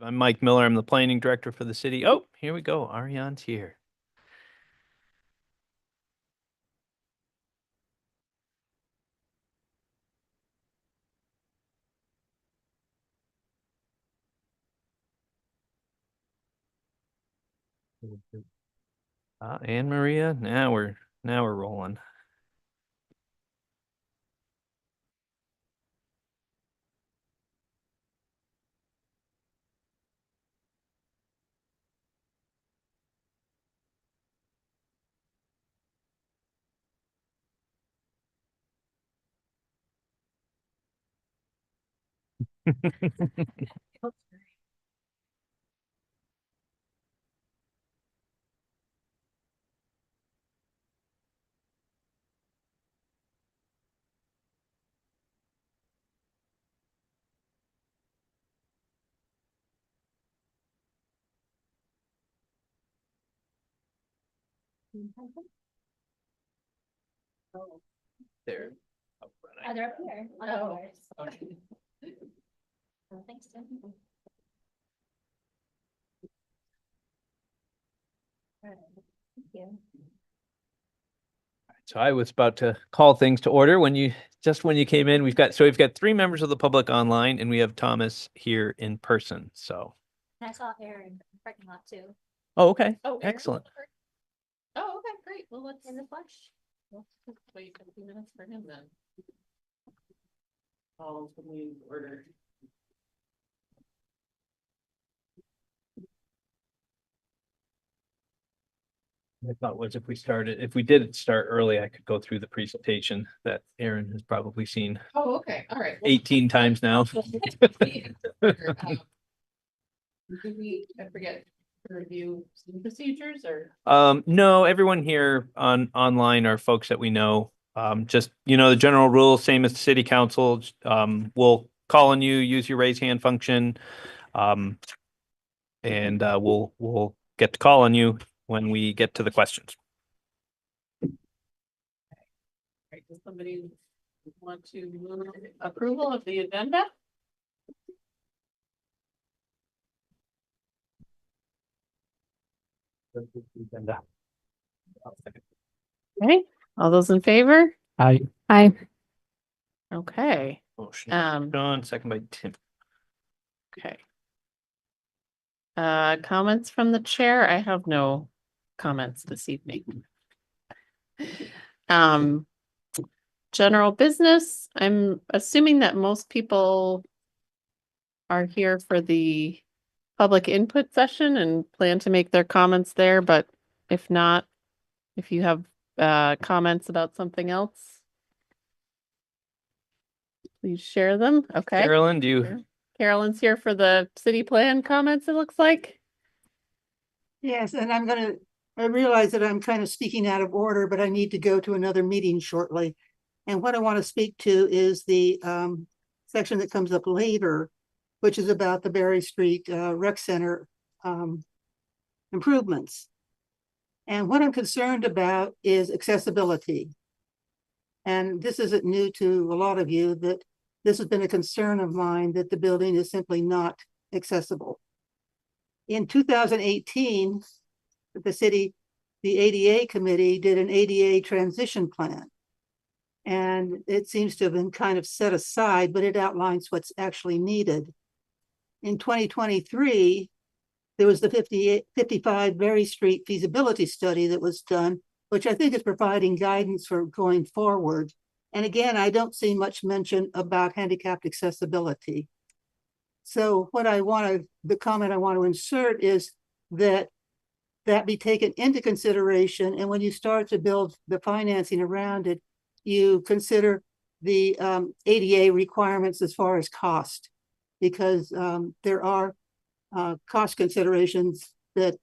I'm Mike Miller. I'm the planning director for the city. Oh, here we go. Ariane's here. Anne Maria. Now we're rolling. There. Oh, they're up here. Oh, okay. Oh, thanks, Tim. All right. Thank you. So I was about to call things to order when you came in. We've got three members of the public online, and we have Thomas here in person. So. And I saw Aaron in the parking lot too. Oh, okay. Oh, Excellent. Oh, okay, great. Well, let's In the flesh. wait a few minutes for him then. Oh, the meeting order. I thought was if we did start early, I could go through the presentation that Aaron has probably seen Oh, okay, all right. 18 times now. Do we, I forget, to review some procedures or? No, everyone here online are folks that we know. Just, the general rules, same as the city council. We'll call on you, use your raise hand function. And we'll get to call on you when we get to the questions. Right, does somebody want to move approval of the agenda? Okay, all those in favor? Aye. Aye. Okay, Motion, John, second by Tim. okay. Comments from the chair? I have no comments this evening. General business, I'm assuming that most people are here for the public input session and plan to make their comments there, but if not, if you have comments about something else, please share them. Okay. Carolyn, Sure. Carolyn's here for the city plan comments, it looks like. Yes, and I realize that I'm kind of speaking out of order, but I need to go to another meeting shortly. And what I want to speak to is the section that comes up later, which is about the Berry Street Rec Center improvements. And what I'm concerned about is accessibility. And this isn't new to a lot of you, that this has been a concern of mine, that the building is simply not accessible. In 2018, the ADA committee did an ADA transition plan. And it seems to have been kind of set aside, but it outlines what's actually needed. In 2023, there was the 55 Berry Street feasibility study that was done, which I think is providing guidance for going forward. And again, I don't see much mention about handicapped accessibility. So the comment I want to insert is that be taken into consideration. And when you start to build the financing around it, you consider the ADA requirements as far as cost, because there are cost considerations that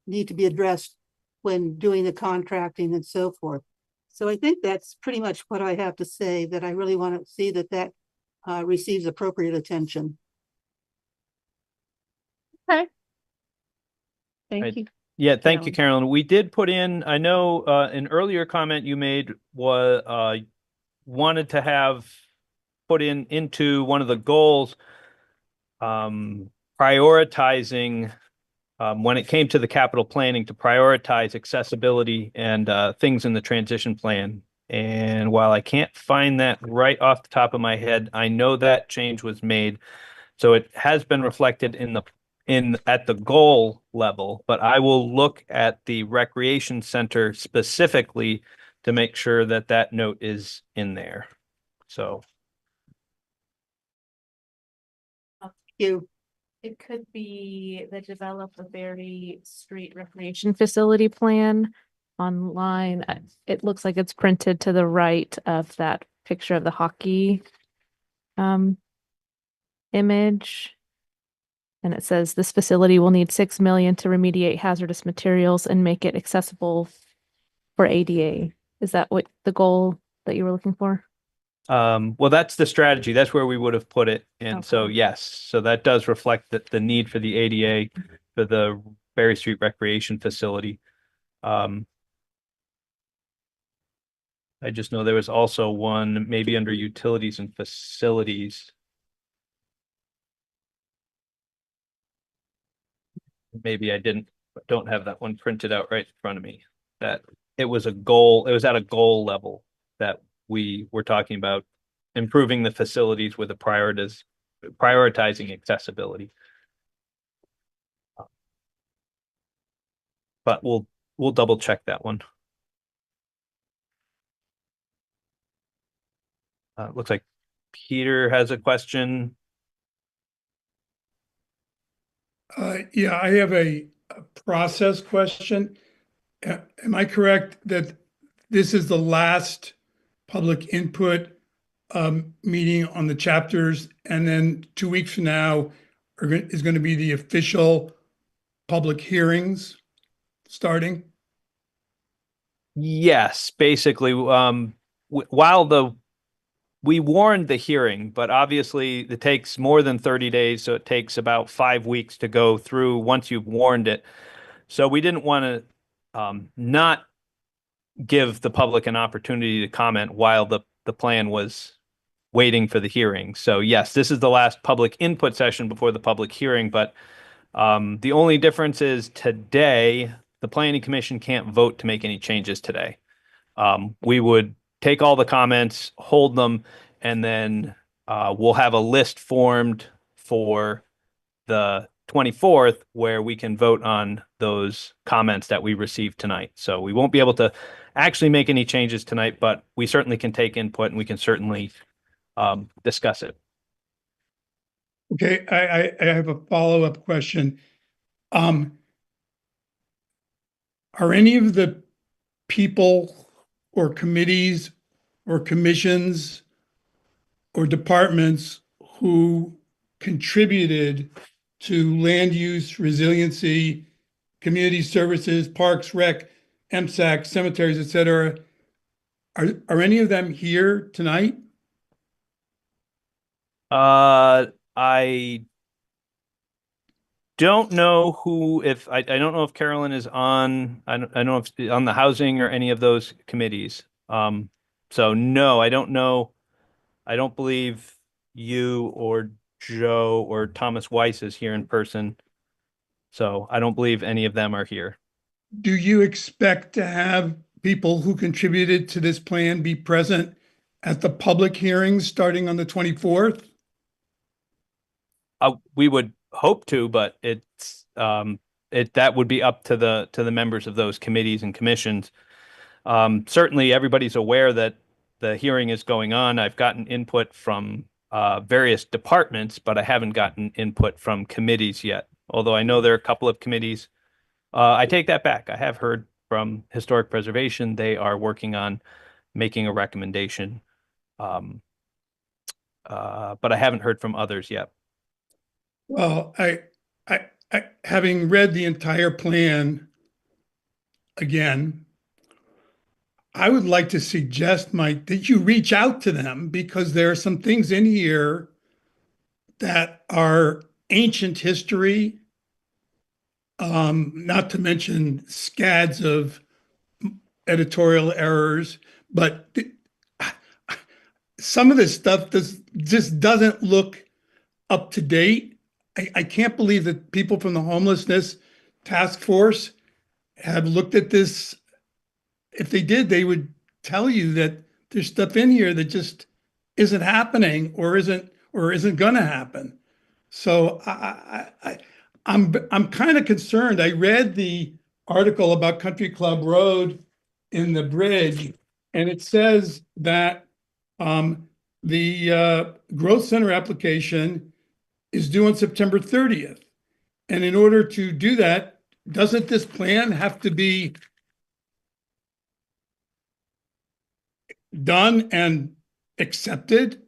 need to be addressed when doing the contracting and so forth. So I think that's pretty much what I have to say, that I really want to see that receives appropriate attention. Okay. Thank you. Yeah, thank you, Carolyn. We did put in, I know an earlier comment you made was wanted to have put into one of the goals prioritizing, when it came to the capital planning, to prioritize accessibility and things in the transition plan. And while I can't find that right off the top of my head, I know that change was made. So it has been reflected at the goal level, but I will look at the recreation center specifically to make sure that that note is in there. So You, It could be the develop a Berry Street Recreation Facility plan online. It looks like it's printed to the right of that picture of the hockey image. And it says this facility will need 6 million to remediate hazardous materials and make it accessible for ADA. Is that what the goal that you were looking for? well, that's the strategy. That's where we would have put it. And so, Okay. yes, so that does reflect the need for the ADA for the Berry Street Recreation Facility. I just know there was also one maybe under utilities and facilities. Maybe I don't have that one printed out right in front of me. That it was at a goal level that we were talking about improving the facilities with prioritizing accessibility. But we'll double check that one. Looks like Peter has a question. Yeah, I have a process question. Am I correct that this is the last public input meeting on the chapters, and then 2 weeks from now is going to be the official public hearings starting? Yes, basically, while we warned the hearing, but obviously it takes more than 30 days, so it takes about 5 weeks to go through once you've warned it. So we didn't want to not give the public an opportunity to comment while the plan was waiting for the hearing. So yes, this is the last public input session before the public hearing, but the only difference is today, the planning commission can't vote to make any changes today. We would take all the comments, hold them, and then we'll have a list formed for the 24th where we can vote on those comments that we received tonight. So we won't be able to actually make any changes tonight, but we certainly can take input and we can certainly discuss it. Okay, I have a follow-up question. Are any of the people or committees or commissions or departments who contributed to land use, resiliency, community services, parks, rec, MSAC, cemeteries, et cetera, are any of them here tonight? I don't know I don't know if Carolyn is on, I don't know if on the housing or any of those committees. So no, I don't know. I don't believe you or Joe or Thomas Weiss is here in person. So I don't believe any of them are here. Do you expect to have people who contributed to this plan be present at the public hearings starting on the 24th? We would hope to, but that would be up to the members of those committees and commissions. Certainly everybody's aware that the hearing is going on. I've gotten input from various departments, but I haven't gotten input from committees yet. Although I know there are a couple of committees. I take that back. I have heard from Historic Preservation. They are working on making a recommendation. But I haven't heard from others yet. Well, I having read the entire plan again, I would like to suggest, Mike, that you reach out to them because there are some things in here that are ancient history, not to mention scads of editorial errors, but some of this stuff just doesn't look up to date. I can't believe that people from the homelessness task force have looked at this. If they did, they would tell you that there's stuff in here that just isn't happening or isn't going to happen. So I'm kind of concerned. I read the article about Country Club Road in the bridge, and it says that the growth center application is due on September 30th. And in order to do that, doesn't this plan have to be done and accepted?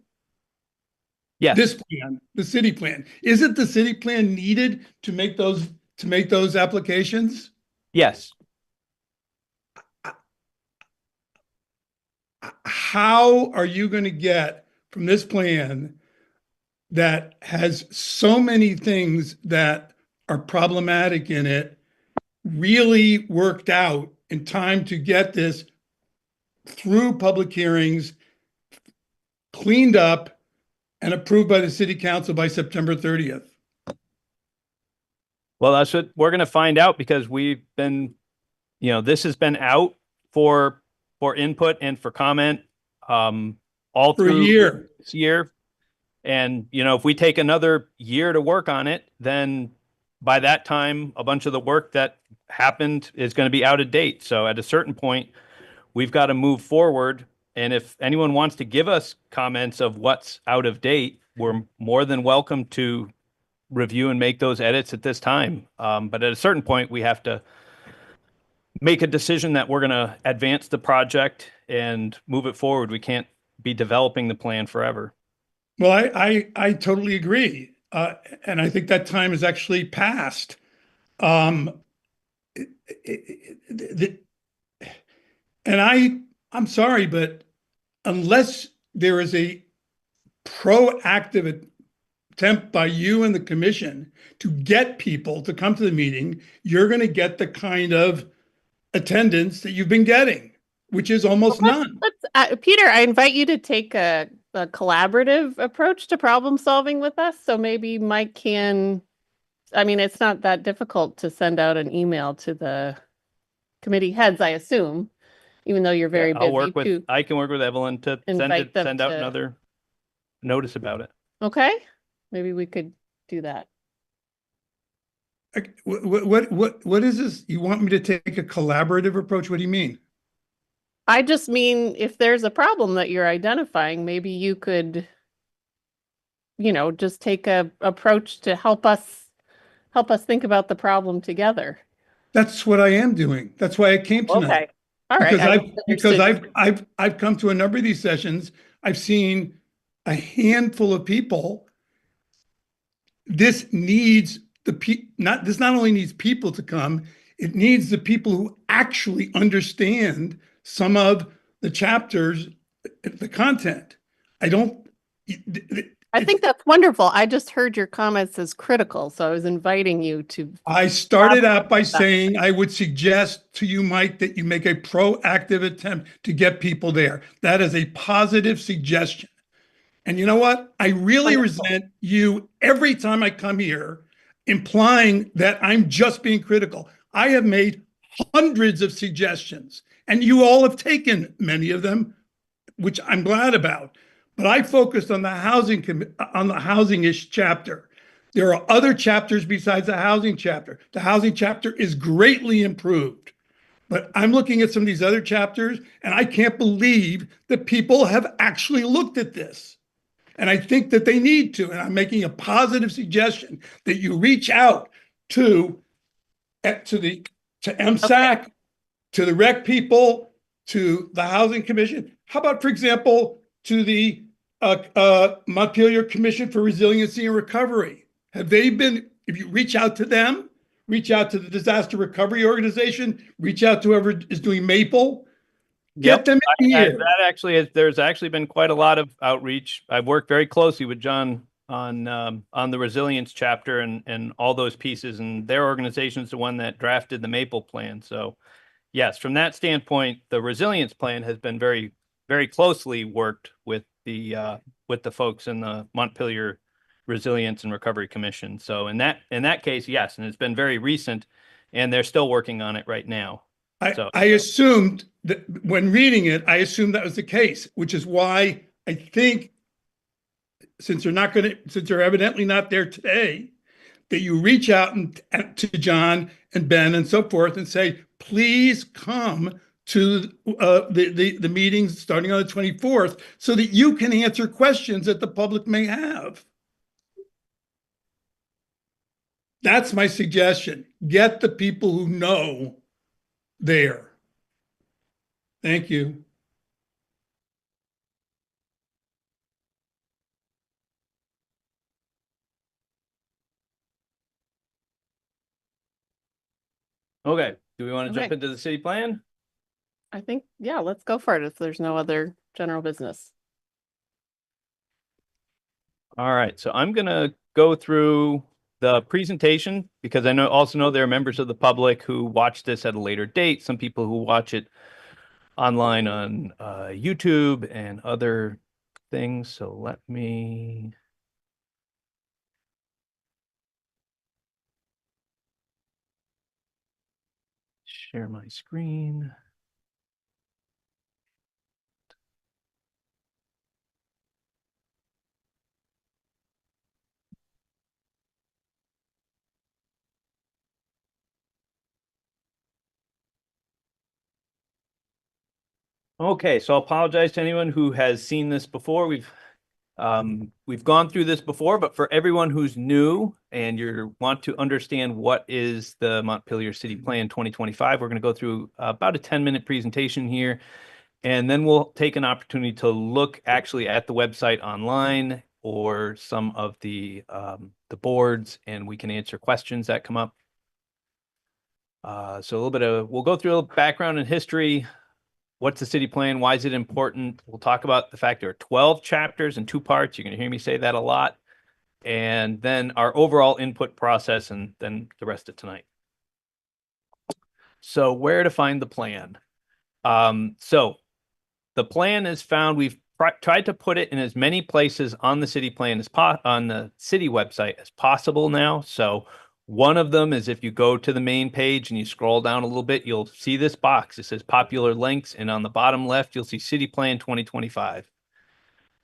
Yes, This plan, the city plan, isn't the city plan needed to make those applications? yes. How are you going to get from this plan that has so many things that are problematic in it really worked out in time to get this through public hearings, cleaned up, and approved by the city council by September 30th? Well, that's what we're going to find out because we've been, this has been out for input and for comment all For a through year. this year. And, if we take another year to work on it, then by that time, a bunch of the work that happened is going to be out of date. So at a certain point, we've got to move forward. And if anyone wants to give us comments of what's out of date, we're more than welcome to review and make those edits at this time. But at a certain point, we have to make a decision that we're going to advance the project and move it forward. We can't be developing the plan forever. Well, I totally agree. And I think that time has actually passed. And I'm sorry, but unless there is a proactive attempt by you and the commission to get people to come to the meeting, you're going to get the kind of attendance that you've been getting, which is almost none. Peter, I invite you to take a collaborative approach to problem solving with us. So maybe Mike can, it's not that difficult to send out an email to the committee heads, I assume, even though you're very busy. I can work with Evelyn to send out another notice about it. Okay. Maybe we could do that. What is this? You want me to take a collaborative approach? What do you mean? I just mean if there's a problem that you're identifying, maybe you could, just take a approach to help us think about the problem together. That's what I am doing. That's why I came tonight. Okay. All right. Because I've come to a number of these sessions. I've seen a handful of people. This not only needs people to come, it needs the people who actually understand some of the chapters, the content. I think that's wonderful. I just heard your comments as critical, so I was inviting you to. I started out by saying I would suggest to you, Mike, that you make a proactive attempt to get people there. That is a positive suggestion. And you know what? I really resent you every time I come here implying that I'm just being critical. I have made hundreds of suggestions, and you all have taken many of them, which I'm glad about. But I focused on the housing-ish chapter. There are other chapters besides the housing chapter. The housing chapter is greatly improved. But I'm looking at some of these other chapters, and I can't believe that people have actually looked at this. And I think that they need to. And I'm making a positive suggestion that you reach out to MSAC, to the rec people, to the Housing Commission. How about, for example, to the Montpelier Commission for Resiliency and Recovery? If you reach out to them, reach out to the Disaster Recovery Organization, reach out to whoever is doing Maple, get them in here. There's actually been quite a lot of outreach. I've worked very closely with John on the resilience chapter and all those pieces, and their organization is the one that drafted the Maple plan. So yes, from that standpoint, the resilience plan has been very, very closely worked with the folks in the Montpelier Resilience and Recovery Commission. So in that case, yes, and it's been very recent, and they're still working on it right now. So- I assumed that when reading it, I assumed that was the case, which is why I think since they're evidently not there today, that you reach out to John and Ben and so forth and say, please come to the meetings starting on the 24th so that you can answer questions that the public may have. That's my suggestion. Get the people who know there. Thank you. Okay, do we want to jump Okay. into the city plan? I think, yeah, let's go for it if there's no other general business. All right, so I'm gonna go through the presentation because I also know there are members of the public who watch this at a later date. Some people who watch it online on YouTube and other things. So let me share my screen. Okay, so I'll apologize to anyone who has seen this before. We've gone through this before, but for everyone who's new and you want to understand what is the Montpelier City Plan 2025, we're going to go through about a 10-minute presentation here, and then we'll take an opportunity to look actually at the website online or some of the boards, and we can answer questions that come up. So we'll go through a little background and history. What's the city plan? Why is it important? We'll talk about the fact there are 12 chapters and 2 parts. You're going to hear me say that a lot. And then our overall input process and then the rest of tonight. So where to find the plan? So the plan is found. We've tried to put it in as many places on the city plan on the city website as possible now. So one of them is if you go to the main page and you scroll down a little bit, you'll see this box. It says popular links. And on the bottom left, you'll see City Plan 2025.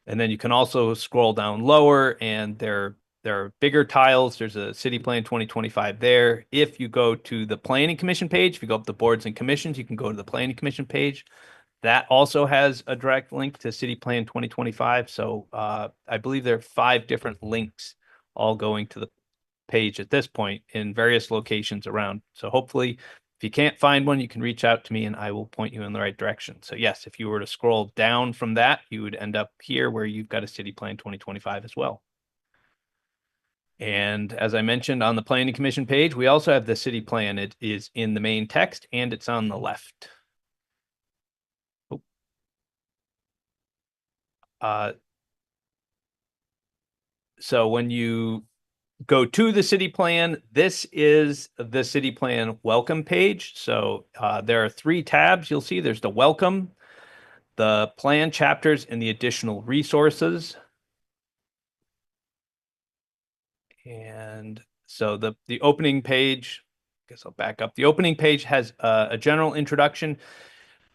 And then you can also scroll down lower and there are bigger tiles. There's a City Plan 2025 there. If you go to the Planning Commission page, if you go up the boards and commissions, you can go to the Planning Commission page. That also has a direct link to City Plan 2025. So I believe there are 5 different links all going to the page at this point in various locations around. So hopefully if you can't find one, you can reach out to me and I will point you in the right direction. So yes, if you were to scroll down from that, you would end up here where you've got a City Plan 2025 as well. And as I mentioned on the Planning Commission page, we also have the city plan. It is in the main text and it's on the left. So when you go to the city plan, this is the city plan welcome page. So there are 3 tabs you'll see. There's the welcome, the plan chapters, and the additional resources. And so the opening page, I guess I'll back up. The opening page has a general introduction.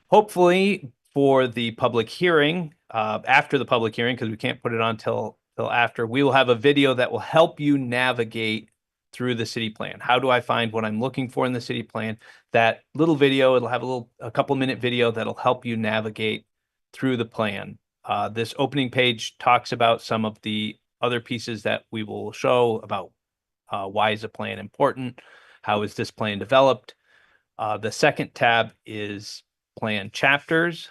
Hopefully for the public hearing, after the public hearing, because we can't put it on till after, we will have a video that will help you navigate through the city plan. How do I find what I'm looking for in the city plan? That little video, it'll have a couple minute video that'll help you navigate through the plan. This opening page talks about some of the other pieces that we will show about why is a plan important? How is this plan developed? The second tab is plan chapters,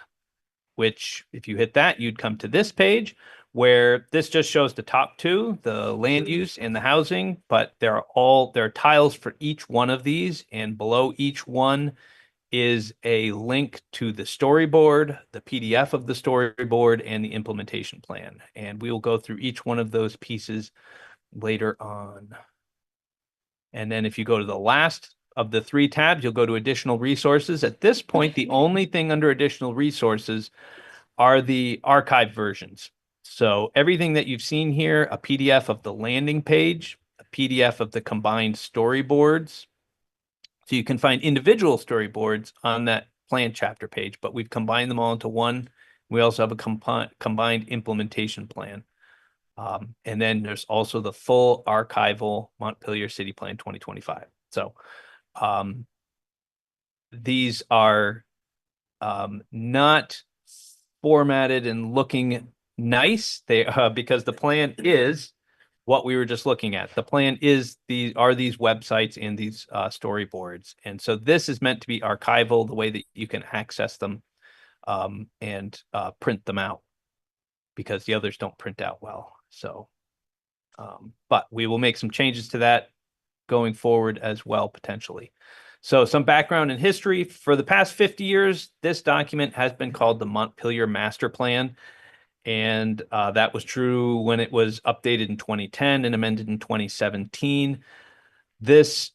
which if you hit that, you'd come to this page where this just shows the top 2, the land use and the housing, but there are tiles for each one of these, and below each one is a link to the storyboard, the PDF of the storyboard, and the implementation plan. And we will go through each one of those pieces later on. And then if you go to the last of the 3 tabs, you'll go to additional resources. At this point, the only thing under additional resources are the archive versions. So everything that you've seen here, a PDF of the landing page, a PDF of the combined storyboards. So you can find individual storyboards on that plan chapter page, but we've combined them all into one. We also have a combined implementation plan. And then there's also the full archival Montpelier City Plan 2025. So these are not formatted and looking nice. They because the plan is what we were just looking at. The plan is these websites and these storyboards. And so this is meant to be archival, the way that you can access them and print them out, because the others don't print out well. So, but we will make some changes to that going forward as well, potentially. So some background and history. For the past 50 years, this document has been called the Montpelier Master Plan. And that was true when it was updated in 2010 and amended in 2017. This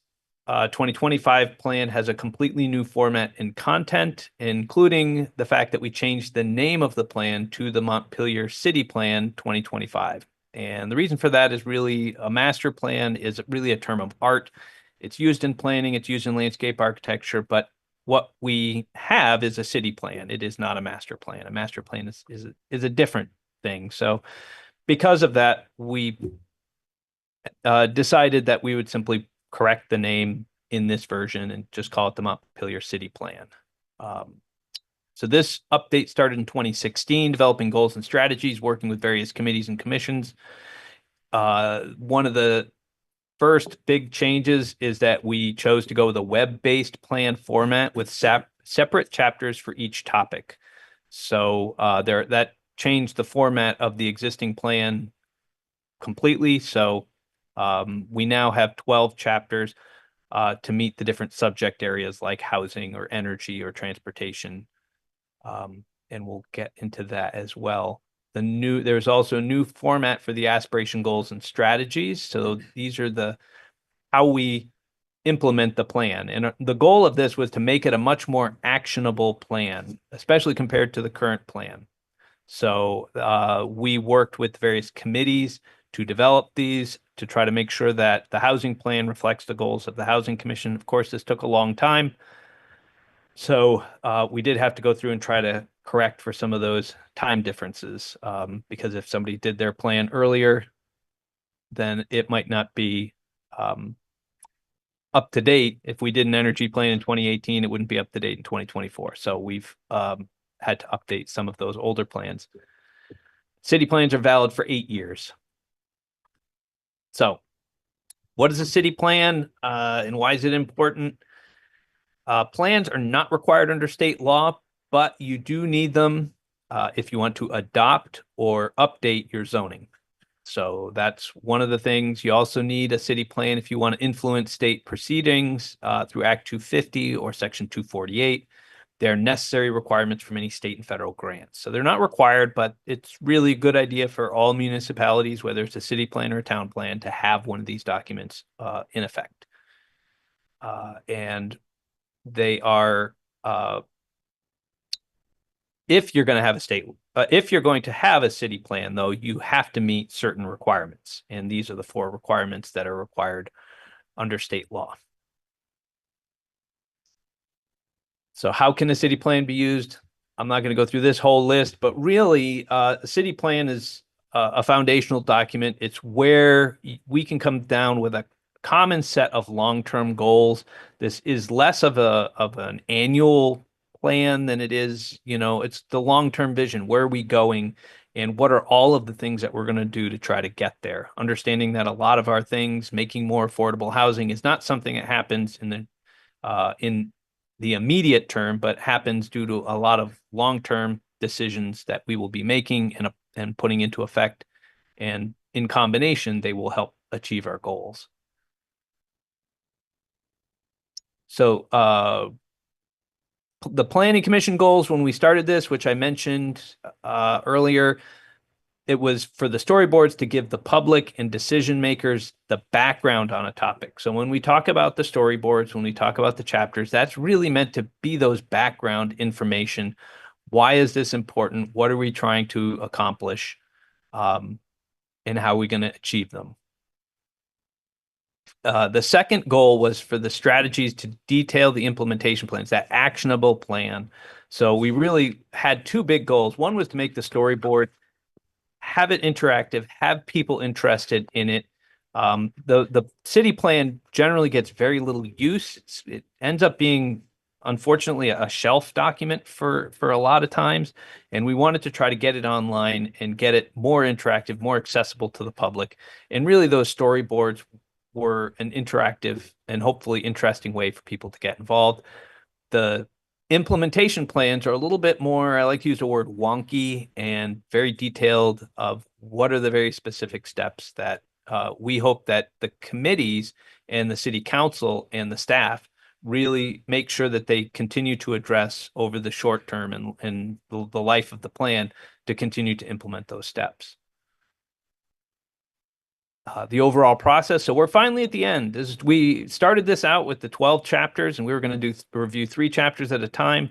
2025 plan has a completely new format and content, including the fact that we changed the name of the plan to the Montpelier City Plan 2025. And the reason for that is really a master plan is really a term of art. It's used in planning, it's used in landscape architecture, but what we have is a city plan. It is not a master plan. A master plan is a different thing. So because of that, we decided that we would simply correct the name in this version and just call it the Montpelier City Plan. So this update started in 2016, developing goals and strategies, working with various committees and commissions. One of the first big changes is that we chose to go with a web-based plan format with separate chapters for each topic. So that changed the format of the existing plan completely. So we now have 12 chapters to meet the different subject areas like housing or energy or transportation. And we'll get into that as well. There's also a new format for the aspiration goals and strategies. So these are how we implement the plan. And the goal of this was to make it a much more actionable plan, especially compared to the current plan. So we worked with various committees to develop these to try to make sure that the housing plan reflects the goals of the Housing Commission. Of course, this took a long time. So we did have to go through and try to correct for some of those time differences, because if somebody did their plan earlier, then it might not be up to date. If we did an energy plan in 2018, it wouldn't be up to date in 2024. So we've had to update some of those older plans. City plans are valid for 8 years. So what is a city plan and why is it important? Plans are not required under state law, but you do need them if you want to adopt or update your zoning. So that's one of the things. You also need a city plan if you want to influence state proceedings through Act 250 or Section 248. They're necessary requirements for many state and federal grants. So they're not required, but it's really a good idea for all municipalities, whether it's a city plan or a town plan, to have one of these documents in effect. And they are, if you're going to have a city plan, though, you have to meet certain requirements. And these are the 4 requirements that are required under state law. So how can a city plan be used? I'm not going to go through this whole list, but really a city plan is a foundational document. It's where we can come down with a common set of long-term goals. This is less of an annual plan than it is, it's the long-term vision. Where are we going? And what are all of the things that we're going to do to try to get there? Understanding that a lot of our things, making more affordable housing, is not something that happens in the immediate term, but happens due to a lot of long-term decisions that we will be making and putting into effect. And in combination, they will help achieve our goals. So the Planning Commission goals, when we started this, which I mentioned earlier, it was for the storyboards to give the public and decision makers the background on a topic. So when we talk about the storyboards, when we talk about the chapters, that's really meant to be those background information. Why is this important? What are we trying to accomplish? and how we're going to achieve them. The second goal was for the strategies to detail the implementation plans, that actionable plan. So we really had two big goals. One was to make the storyboard, have it interactive, have people interested in it. The city plan generally gets very little use. It ends up being, unfortunately, a shelf document for a lot of times. And we wanted to try to get it online and get it more interactive, more accessible to the public. And really, those storyboards were an interactive and hopefully interesting way for people to get involved. The implementation plans are a little bit more, I like to use the word wonky and very detailed of what are the very specific steps that we hope that the committees and the city council and the staff really make sure that they continue to address over the short term and the life of the plan to continue to implement those steps. The overall process. So we're finally at the end. We started this out with the 12 chapters, and we were going to review 3 chapters at a time.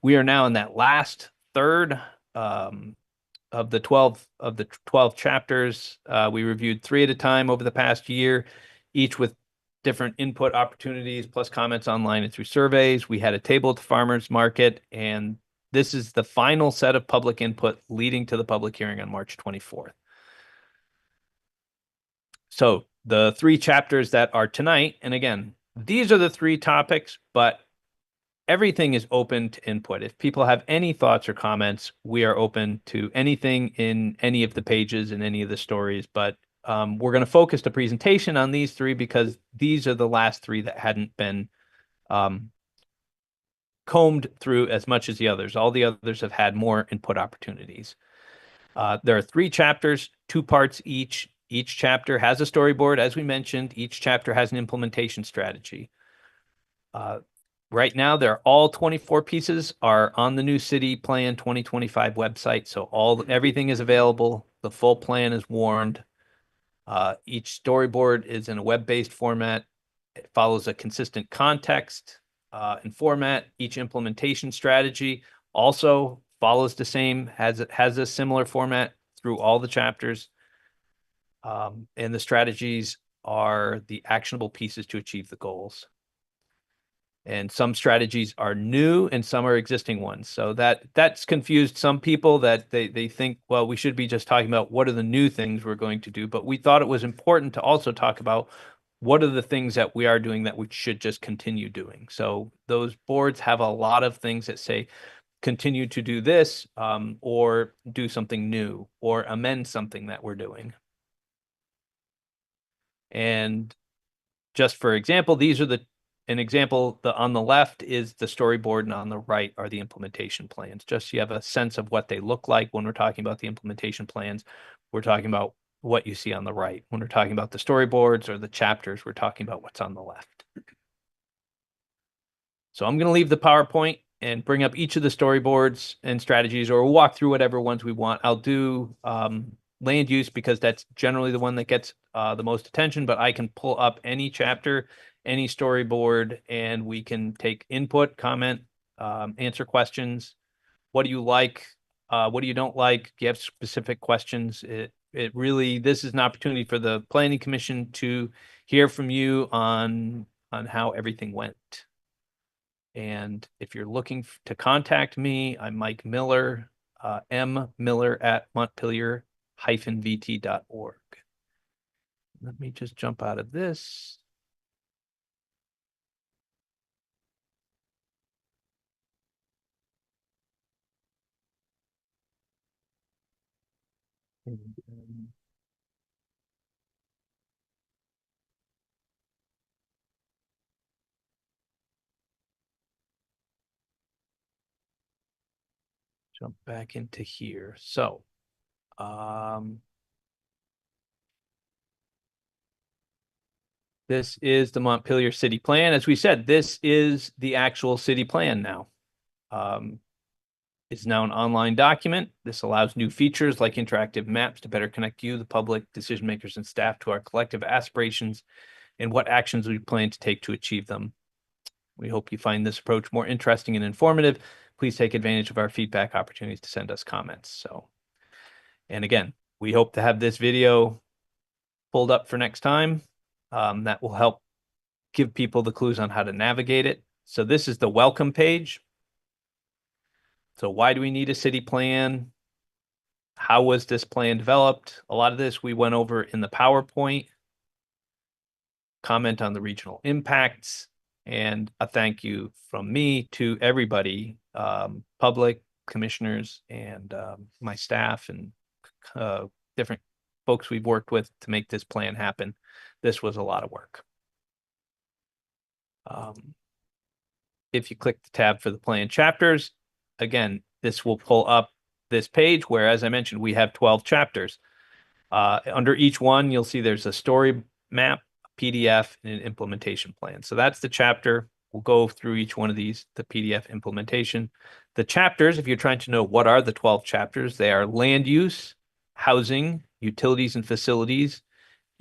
We are now in that last third of the 12 chapters. We reviewed 3 at a time over the past year, each with different input opportunities, plus comments online and through surveys. We had a table at the farmers market, and this is the final set of public input leading to the public hearing on March 24th. So the 3 chapters that are tonight, and again, these are the 3 topics, but everything is open to input. If people have any thoughts or comments, we are open to anything in any of the pages and any of the stories. But we're going to focus the presentation on these 3 because these are the last 3 that hadn't been combed through as much as the others. All the others have had more input opportunities. There are 3 chapters, 2 parts each. Each chapter has a storyboard, as we mentioned. Each chapter has an implementation strategy. Right now, all 24 pieces are on the new City Plan 2025 website. So everything is available. The full plan is warned. Each storyboard is in a web-based format. It follows a consistent context and format. Each implementation strategy also follows the same, has a similar format through all the chapters. And the strategies are the actionable pieces to achieve the goals. And some strategies are new and some are existing ones. So that's confused some people, that they think, well, we should be just talking about what are the new things we're going to do. But we thought it was important to also talk about what are the things that we are doing that we should just continue doing. So those boards have a lot of things that say, continue to do this, or do something new, or amend something that we're doing. And just for example, these are an example, on the left is the storyboard and on the right are the implementation plans. Just so you have a sense of what they look like when we're talking about the implementation plans. We're talking about what you see on the right. When we're talking about the storyboards or the chapters, we're talking about what's on the left. So I'm going to leave the PowerPoint and bring up each of the storyboards and strategies, or we'll walk through whatever ones we want. I'll do land use because that's generally the one that gets the most attention, but I can pull up any chapter, any storyboard, and we can take input, comment, answer questions. What do you like? What do you don't like? Do you have specific questions? It really, this is an opportunity for the Planning Commission to hear from you on how everything went. And if you're looking to contact me, I'm Mike Miller, mmiller@montpelier-vt.org. Let me just jump out of this. Jump back into here. So, this is the Montpelier City Plan. As we said, this is the actual city plan now. It's now an online document. This allows new features like interactive maps to better connect you, the public, decision makers, and staff to our collective aspirations and what actions we plan to take to achieve them. We hope you find this approach more interesting and informative. Please take advantage of our feedback opportunities to send us comments. And again, We hope to have this video pulled up for next time. That will help give people the clues on how to navigate it. So this is the welcome page. So why do we need a city plan? How was this plan developed? A lot of this we went over in the PowerPoint. Comment on the regional impacts, and a thank you from me to everybody, public, commissioners, and my staff and different folks we've worked with to make this plan happen. This was a lot of work. If you click the tab for the plan chapters, again, this will pull up this page where, as I mentioned, we have 12 chapters. Under each one, you'll see there's a story map, PDF, and an implementation plan. So that's the chapter. We'll go through each one of these, the PDF implementation. The chapters, if you're trying to know what are the 12 chapters, they are land use, housing, utilities and facilities,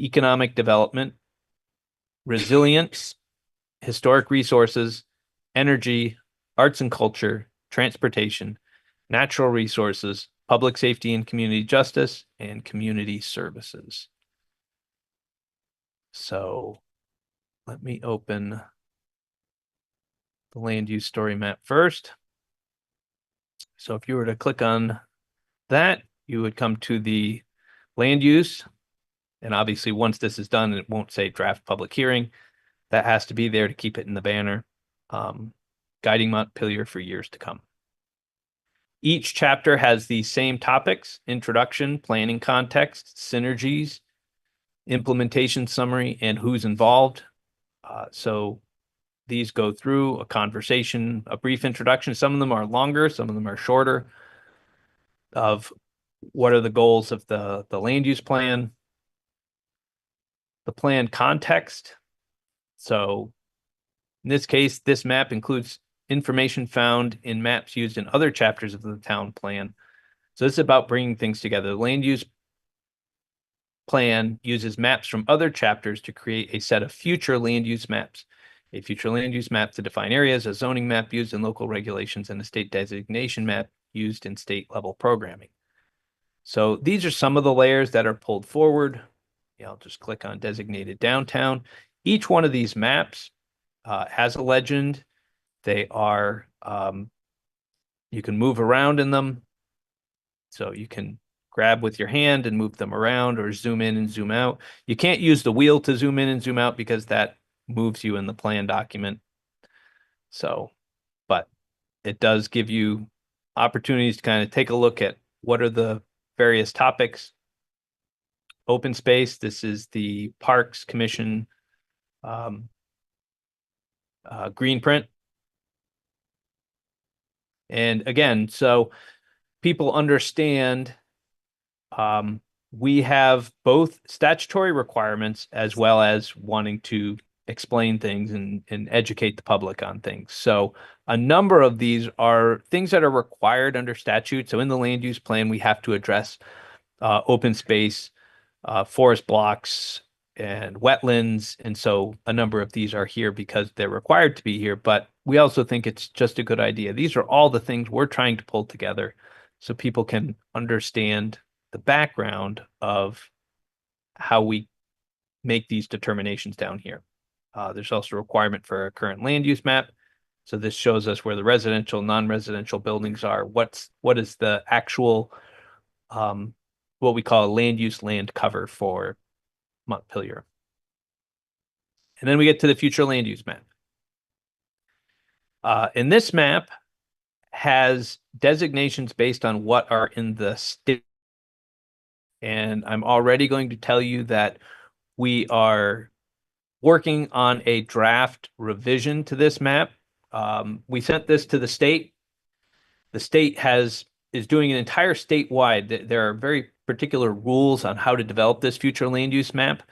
economic development, resilience, historic resources, energy, arts and culture, transportation, natural resources, public safety and community justice, and community services. So let me open the land use story map first. So if you were to click on that, you would come to the land use. And obviously, once this is done, it won't say draft public hearing. That has to be there to keep it in the banner, guiding Montpelier for years to come. Each chapter has the same topics: introduction, planning context, synergies, implementation summary, and who's involved. So these go through a conversation, a brief introduction. Some of them are longer, some of them are shorter, of what are the goals of the land use plan, the plan context. So in this case, this map includes information found in maps used in other chapters of the town plan. So this is about bringing things together. The land use plan uses maps from other chapters to create a set of future land use maps. A future land use map to define areas, a zoning map used in local regulations, and a state designation map used in state level programming. So these are some of the layers that are pulled forward. Yeah, I'll just click on designated downtown. Each one of these maps has a legend. They are, you can move around in them. So you can grab with your hand and move them around, or zoom in and zoom out. You can't use the wheel to zoom in and zoom out because that moves you in the plan document. So, but it does give you opportunities to kind of take a look at what are the various topics. Open space, this is the Parks Commission green print. And again, so people understand we have both statutory requirements as well as wanting to explain things and educate the public on things. So a number of these are things that are required under statute. So in the land use plan, we have to address open space, forest blocks, and wetlands. And so a number of these are here because they're required to be here, but we also think it's just a good idea. These are all the things we're trying to pull together so people can understand the background of how we make these determinations down here. There's also a requirement for a current land use map. So this shows us where the residential, non-residential buildings are. What is the actual, what we call a land use land cover for Montpelier. And then we get to the future land use map. And this map has designations based on what are in the state. And I'm already going to tell you that we are working on a draft revision to this map. We sent this to the state. The state is doing an entire statewide. There are very particular rules on how to develop this future land use map.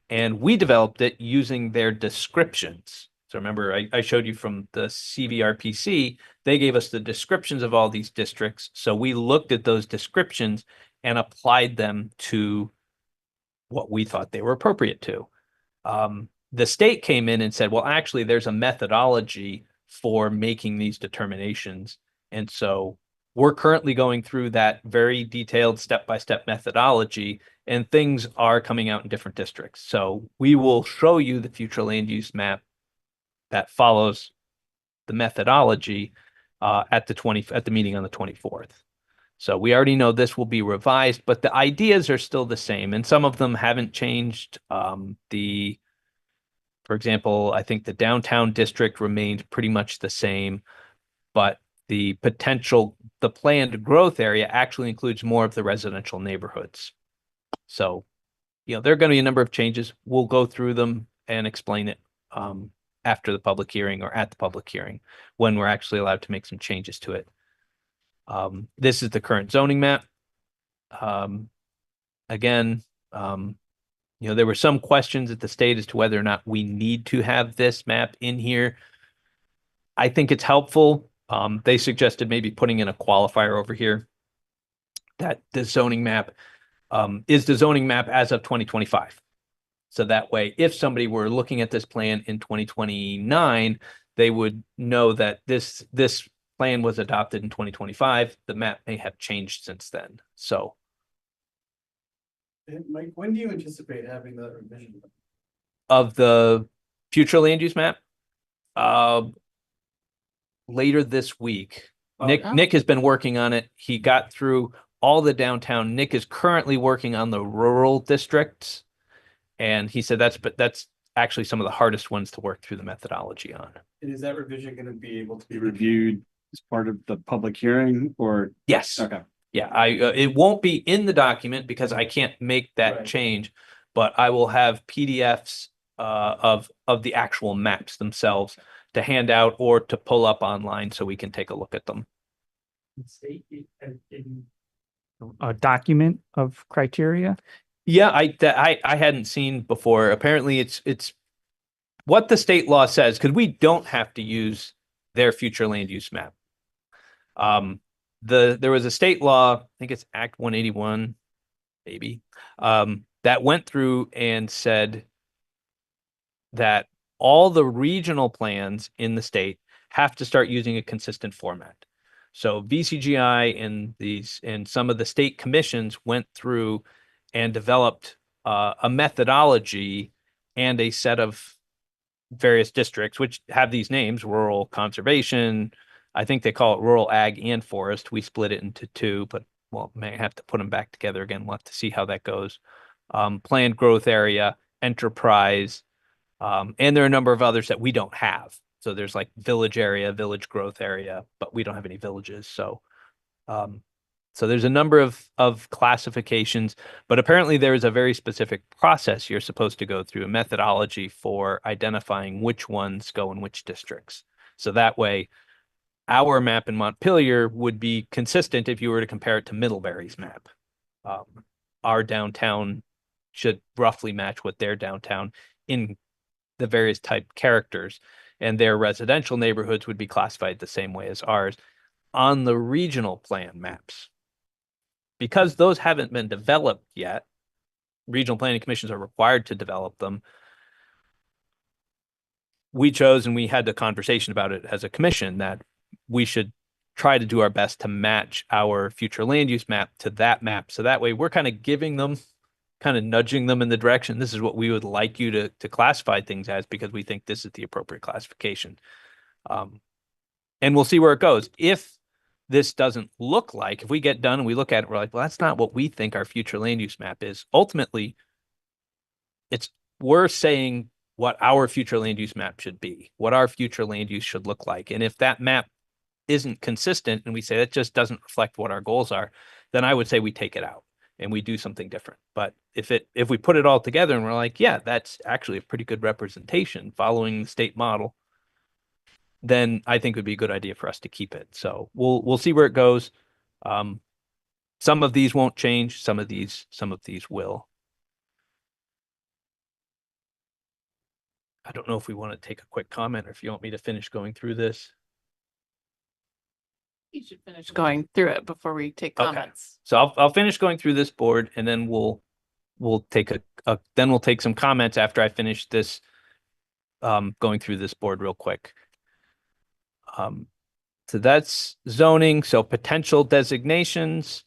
And we developed it using their descriptions. So remember, I showed you from the CVRPC, they gave us the descriptions of all these districts. So we looked at those descriptions and applied them to what we thought they were appropriate to. The state came in and said, well, actually, there's a methodology for making these determinations. And so we're currently going through that very detailed step-by-step methodology, and things are coming out in different districts. So we will show you the future land use map that follows the methodology at the meeting on the 24th. So we already know this will be revised, but the ideas are still the same, and some of them haven't changed. For example, I think the downtown district remained pretty much the same, but the planned growth area actually includes more of the residential neighborhoods. So, there are going to be a number of changes. We'll go through them and explain it after the public hearing or at the public hearing when we're actually allowed to make some changes to it. This is the current zoning map. Again, there were some questions at the state as to whether or not we need to have this map in here. I think it's helpful. They suggested maybe putting in a qualifier over here that the zoning map is the zoning map as of 2025. So that way, if somebody were looking at this plan in 2029, they would know that this plan was adopted in 2025. The map may have changed since then. So, And Mike, when do you anticipate having that revision? of the future land use map, later this week. Nick has been working on it. He got through all the downtown. Nick is currently working on the rural districts. And he said that's actually some of the hardest ones to work through the methodology on. And is that revision going to be able to be reviewed as part of the public hearing or? Yes. Okay. Yeah, it won't be in the document because I can't make that Right. change, but I will have PDFs of the actual maps themselves to hand out or to pull up online so we can take a look at them. A document of criteria? Yeah, I hadn't seen before. Apparently it's what the state law says, because we don't have to use their future land use map. There was a state law, I think it's Act 181, maybe, that went through and said that all the regional plans in the state have to start using a consistent format. So VCGI and some of the state commissions went through and developed a methodology and a set of various districts, which have these names: rural conservation. I think they call it rural ag and forest. We split it into two, but may have to put them back together again. We'll have to see how that goes. Planned growth area, enterprise, and there are a number of others that we don't have. So there's like village area, village growth area, but we don't have any villages. So there's a number of classifications, but apparently there is a very specific process you're supposed to go through, a methodology for identifying which ones go in which districts. So that way, our map in Montpelier would be consistent if you were to compare it to Middlebury's map. Our downtown should roughly match what their downtown in the various type characters, and their residential neighborhoods would be classified the same way as ours on the regional plan maps. Because those haven't been developed yet, regional planning commissions are required to develop them. We chose, and we had the conversation about it as a commission, that we should try to do our best to match our future land use map to that map. So that way we're kind of giving them, kind of nudging them in the direction. This is what we would like you to classify things as, because we think this is the appropriate classification. And we'll see where it goes. If this doesn't look like, if we get done and we look at it, we're like, well, that's not what we think our future land use map is. Ultimately, we're saying what our future land use map should be, what our future land use should look like. And if that map isn't consistent and we say that just doesn't reflect what our goals are, then I would say we take it out and we do something different. But if we put it all together and we're like, yeah, that's actually a pretty good representation following the state model, then I think it would be a good idea for us to keep it. So we'll see where it goes. Some of these won't change, some of these will. I don't know if we want to take a quick comment or if you want me to finish going through this. You should finish going through it before we take Okay. comments. So I'll finish going through this board, and then we'll take then we'll take some comments after I finish this, going through this board real quick. So that's zoning. So potential designations.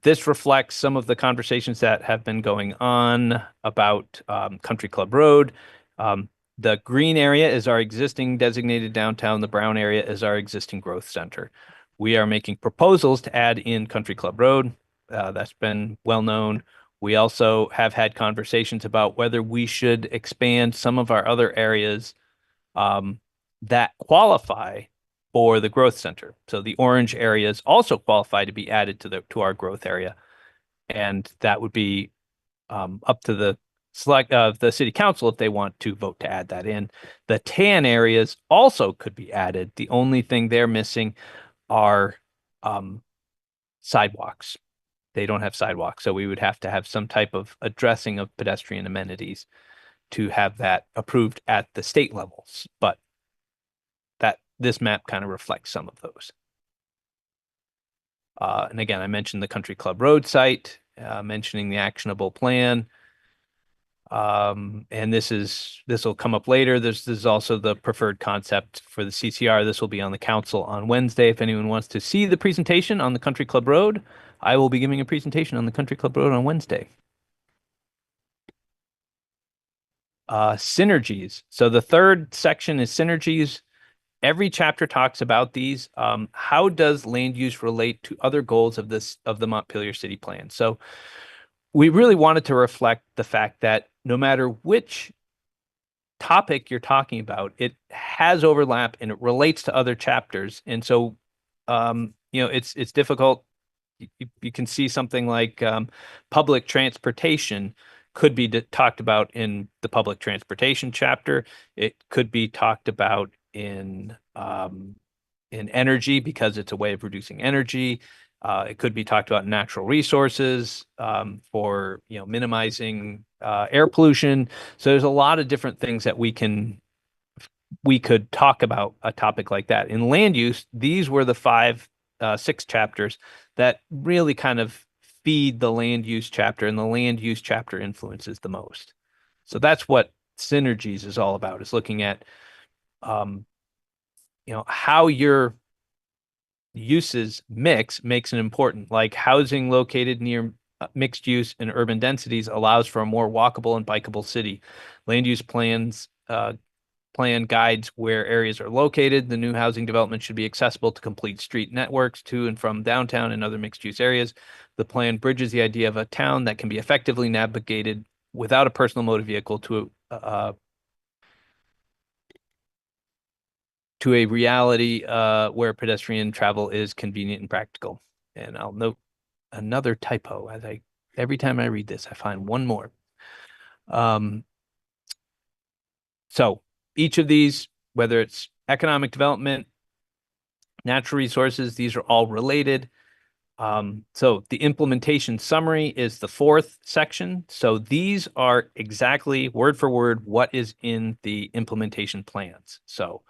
This reflects some of the conversations that have been going on about Country Club Road. The green area is our existing designated downtown. The brown area is our existing growth center. We are making proposals to add in Country Club Road. That's been well known. We also have had conversations about whether we should expand some of our other areas that qualify for the growth center. So the orange areas also qualify to be added to our growth area. And that would be up to the city council if they want to vote to add that in. The tan areas also could be added. The only thing they're missing are sidewalks. They don't have sidewalks, so we would have to have some type of addressing of pedestrian amenities to have that approved at the state levels. But this map kind of reflects some of those. And again, I mentioned the Country Club Road site, mentioning the actionable plan. And this will come up later. This is also the preferred concept for the CCR. This will be on the council on Wednesday. If anyone wants to see the presentation on the Country Club Road, I will be giving a presentation on the Country Club Road on Wednesday. Synergies. So the third section is synergies. Every chapter talks about these. How does land use relate to other goals of the Montpelier City Plan? So we really wanted to reflect the fact that no matter which topic you're talking about, it has overlap and it relates to other chapters. And so, it's difficult. You can see something like public transportation could be talked about in the public transportation chapter. It could be talked about in energy because it's a way of reducing energy. It could be talked about in natural resources for minimizing air pollution. So there's a lot of different things that we could talk about a topic like that. In land use, these were the 6 chapters that really kind of feed the land use chapter, and the land use chapter influences the most. So that's what synergies is all about, is looking at how your uses makes it important. Like housing located near mixed use and urban densities allows for a more walkable and bikeable city. Land use plan guides where areas are located. The new housing development should be accessible to complete street networks to and from downtown and other mixed use areas. The plan bridges the idea of a town that can be effectively navigated without a personal motor vehicle to a reality where pedestrian travel is convenient and practical. And I'll note another typo every time I read this, I find one more. So each of these, whether it's economic development, natural resources, these are all related. So the implementation summary is the 4th section. So these are exactly word for word what is in the implementation plans. So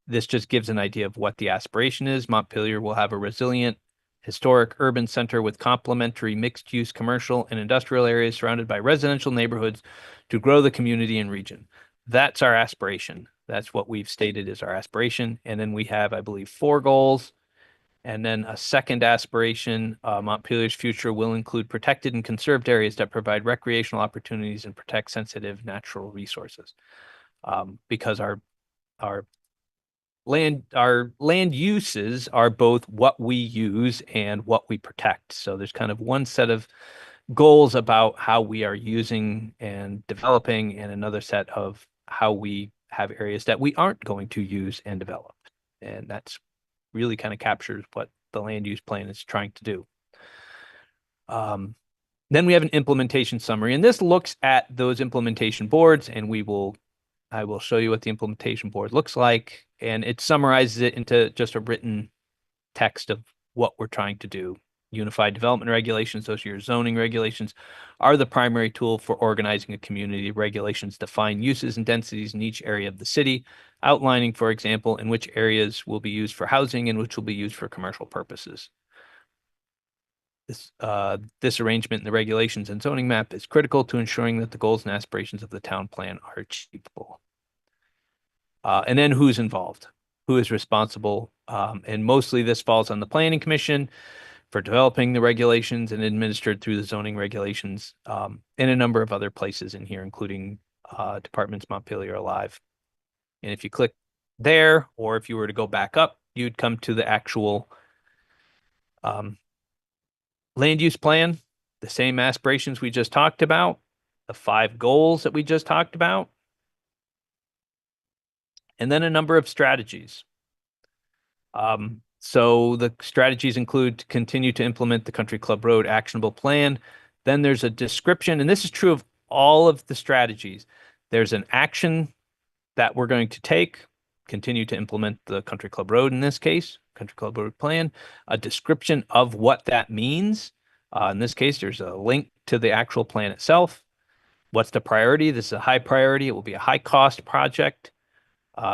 this just gives an idea of what the aspiration is. Montpelier will have a resilient, historic urban center with complementary mixed-use commercial and industrial areas surrounded by residential neighborhoods to grow the community and region. That's our aspiration. That's what we've stated is our aspiration. And then we have, I believe, 4 goals. And then a second aspiration, Montpelier's future will include protected and conserved areas that provide recreational opportunities and protect sensitive natural resources. Because our land uses are both what we use and what we protect. So there's kind of one set of goals about how we are using and developing, and another set of how we have areas that we aren't going to use and develop. And that's really kind of captures what the land use plan is trying to do. Then we have an implementation summary, and this looks at those implementation boards, and I will show you what the implementation board looks like, and it summarizes it into just a written text of what we're trying to do. Unified development regulations, those are your zoning regulations, are the primary tool for organizing a community. Regulations define uses and densities in each area of the city, outlining, for example, in which areas will be used for housing and which will be used for commercial purposes. This arrangement in the regulations and zoning map is critical to ensuring that the goals and aspirations of the town plan are achievable. And then who's involved? who is responsible. And mostly this falls on the Planning Commission for developing the regulations and administered through the zoning regulations, and a number of other places in here, including departments Montpelier Alive. And if you click there, or if you were to go back up, you'd come to the actual land use plan, the same aspirations we just talked about, the 5 goals that we just talked about, and then a number of strategies. So the strategies include to continue to implement the Country Club Road actionable plan. Then there's a description, and this is true of all of the strategies. There's an action that we're going to take, continue to implement the Country Club Road in this case, Country Club Road plan, a description of what that means. In this case, there's a link to the actual plan itself. What's the priority? This is a high priority. It will be a high cost project.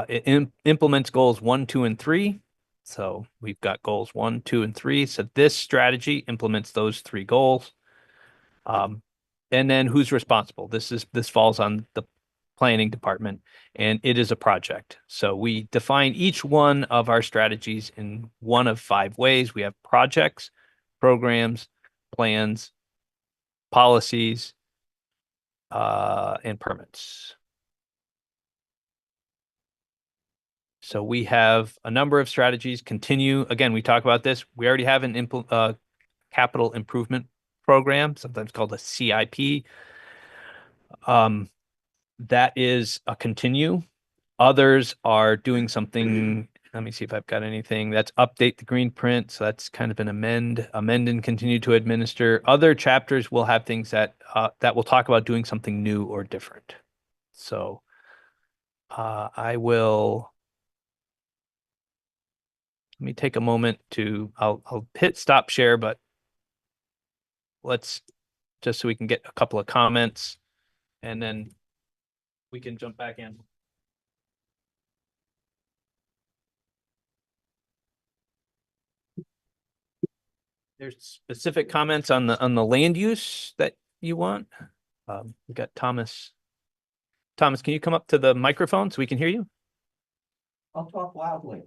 It implements goals 1, 2, and 3. So we've got goals 1, 2, and 3. So this strategy implements those 3 goals. And then who's responsible? This falls on the planning department, and it is a project. So we define each one of our strategies in one of 5 ways. We have projects, programs, plans, policies, and permits. So we have a number of strategies. Continue. Again, we talk about this. We already have an capital improvement program, sometimes called a CIP. That is a continue. Others are doing something. Let me see if I've got anything. That's update the green print. So that's kind of an amend and continue to administer. Other chapters will have things that will talk about doing something new or different. So I will. Let me take a moment to, I'll hit stop share, but let's just so we can get a couple of comments and then we can jump back in. There's specific comments on the land use that you want. We got Thomas. Thomas, can you come up to the microphone so we can hear you? I'll talk loudly.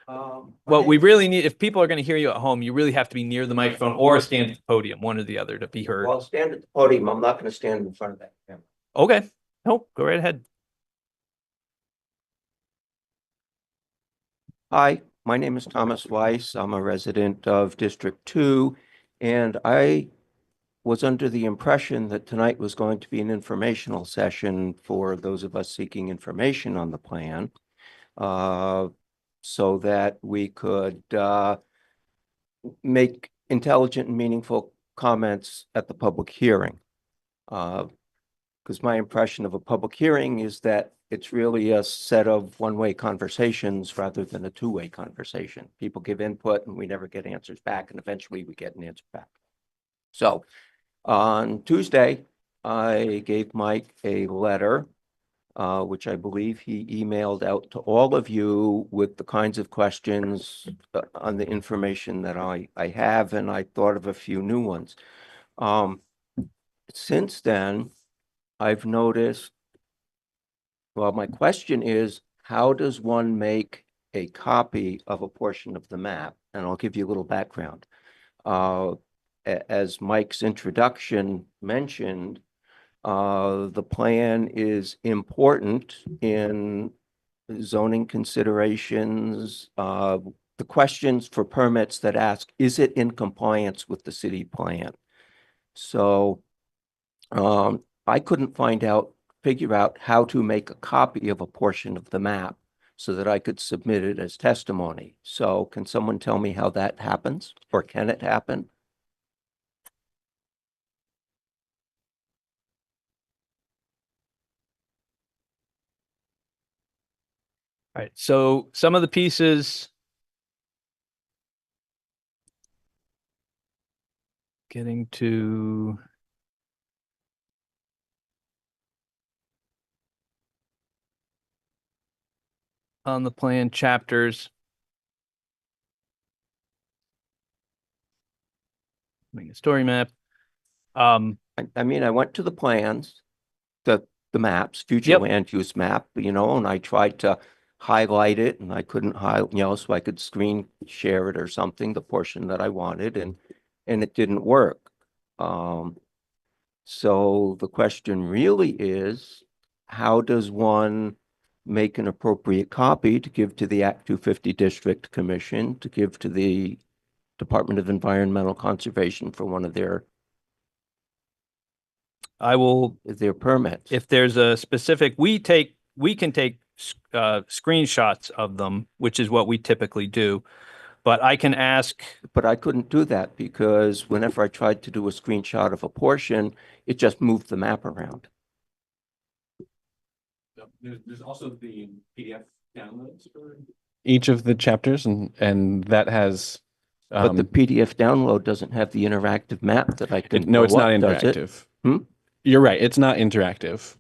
Well, we really need, if people are going to hear you at home, you really have to be near the microphone or stand at the podium, one or the other, to be heard. Well, I'll stand at the podium. I'm not going to stand in front of that camera. Okay. No, go right ahead. Hi, my name is Thomas Weiss. I'm a resident of District 2, and I was under the impression that tonight was going to be an informational session for those of us seeking information on the plan, so that we could make intelligent and meaningful comments at the public hearing. Because my impression of a public hearing is that it's really a set of one-way conversations rather than a two-way conversation. People give input and we never get answers back, and eventually we get an answer back. So on Tuesday, I gave Mike a letter, which I believe he emailed out to all of you with the kinds of questions on the information that I have, and I thought of a few new ones. Since then, I've noticed, well, my question is, how does one make a copy of a portion of the map? And I'll give you a little background. As Mike's introduction mentioned, the plan is important in zoning considerations, the questions for permits that ask, is it in compliance with the city plan? So I couldn't figure out how to make a copy of a portion of the map so that I could submit it as testimony. So can someone tell me how that happens, or can it happen? All right. So some of the pieces. Getting to. On the plan chapters. Make a story map. I mean, I went to the plans, the maps, future Yep. land use map, and I tried to highlight it and I couldn't so I could screen share it or something, the portion that I wanted, and it didn't work. So the question really is, how does one make an appropriate copy to give to the Act 250 District Commission, to give to the Department of Environmental Conservation for one of their I will, permits? if there's a specific, we can take screenshots of them, which is what we typically do. But I can ask, But I couldn't do that because whenever I tried to do a screenshot of a portion, it just moved the map around. There's also the PDF downloads for. Each of the chapters, and that has. But the PDF download doesn't have the interactive map that I can. No, it's throw not up, does it? interactive. Hmm? You're right. It's not interactive.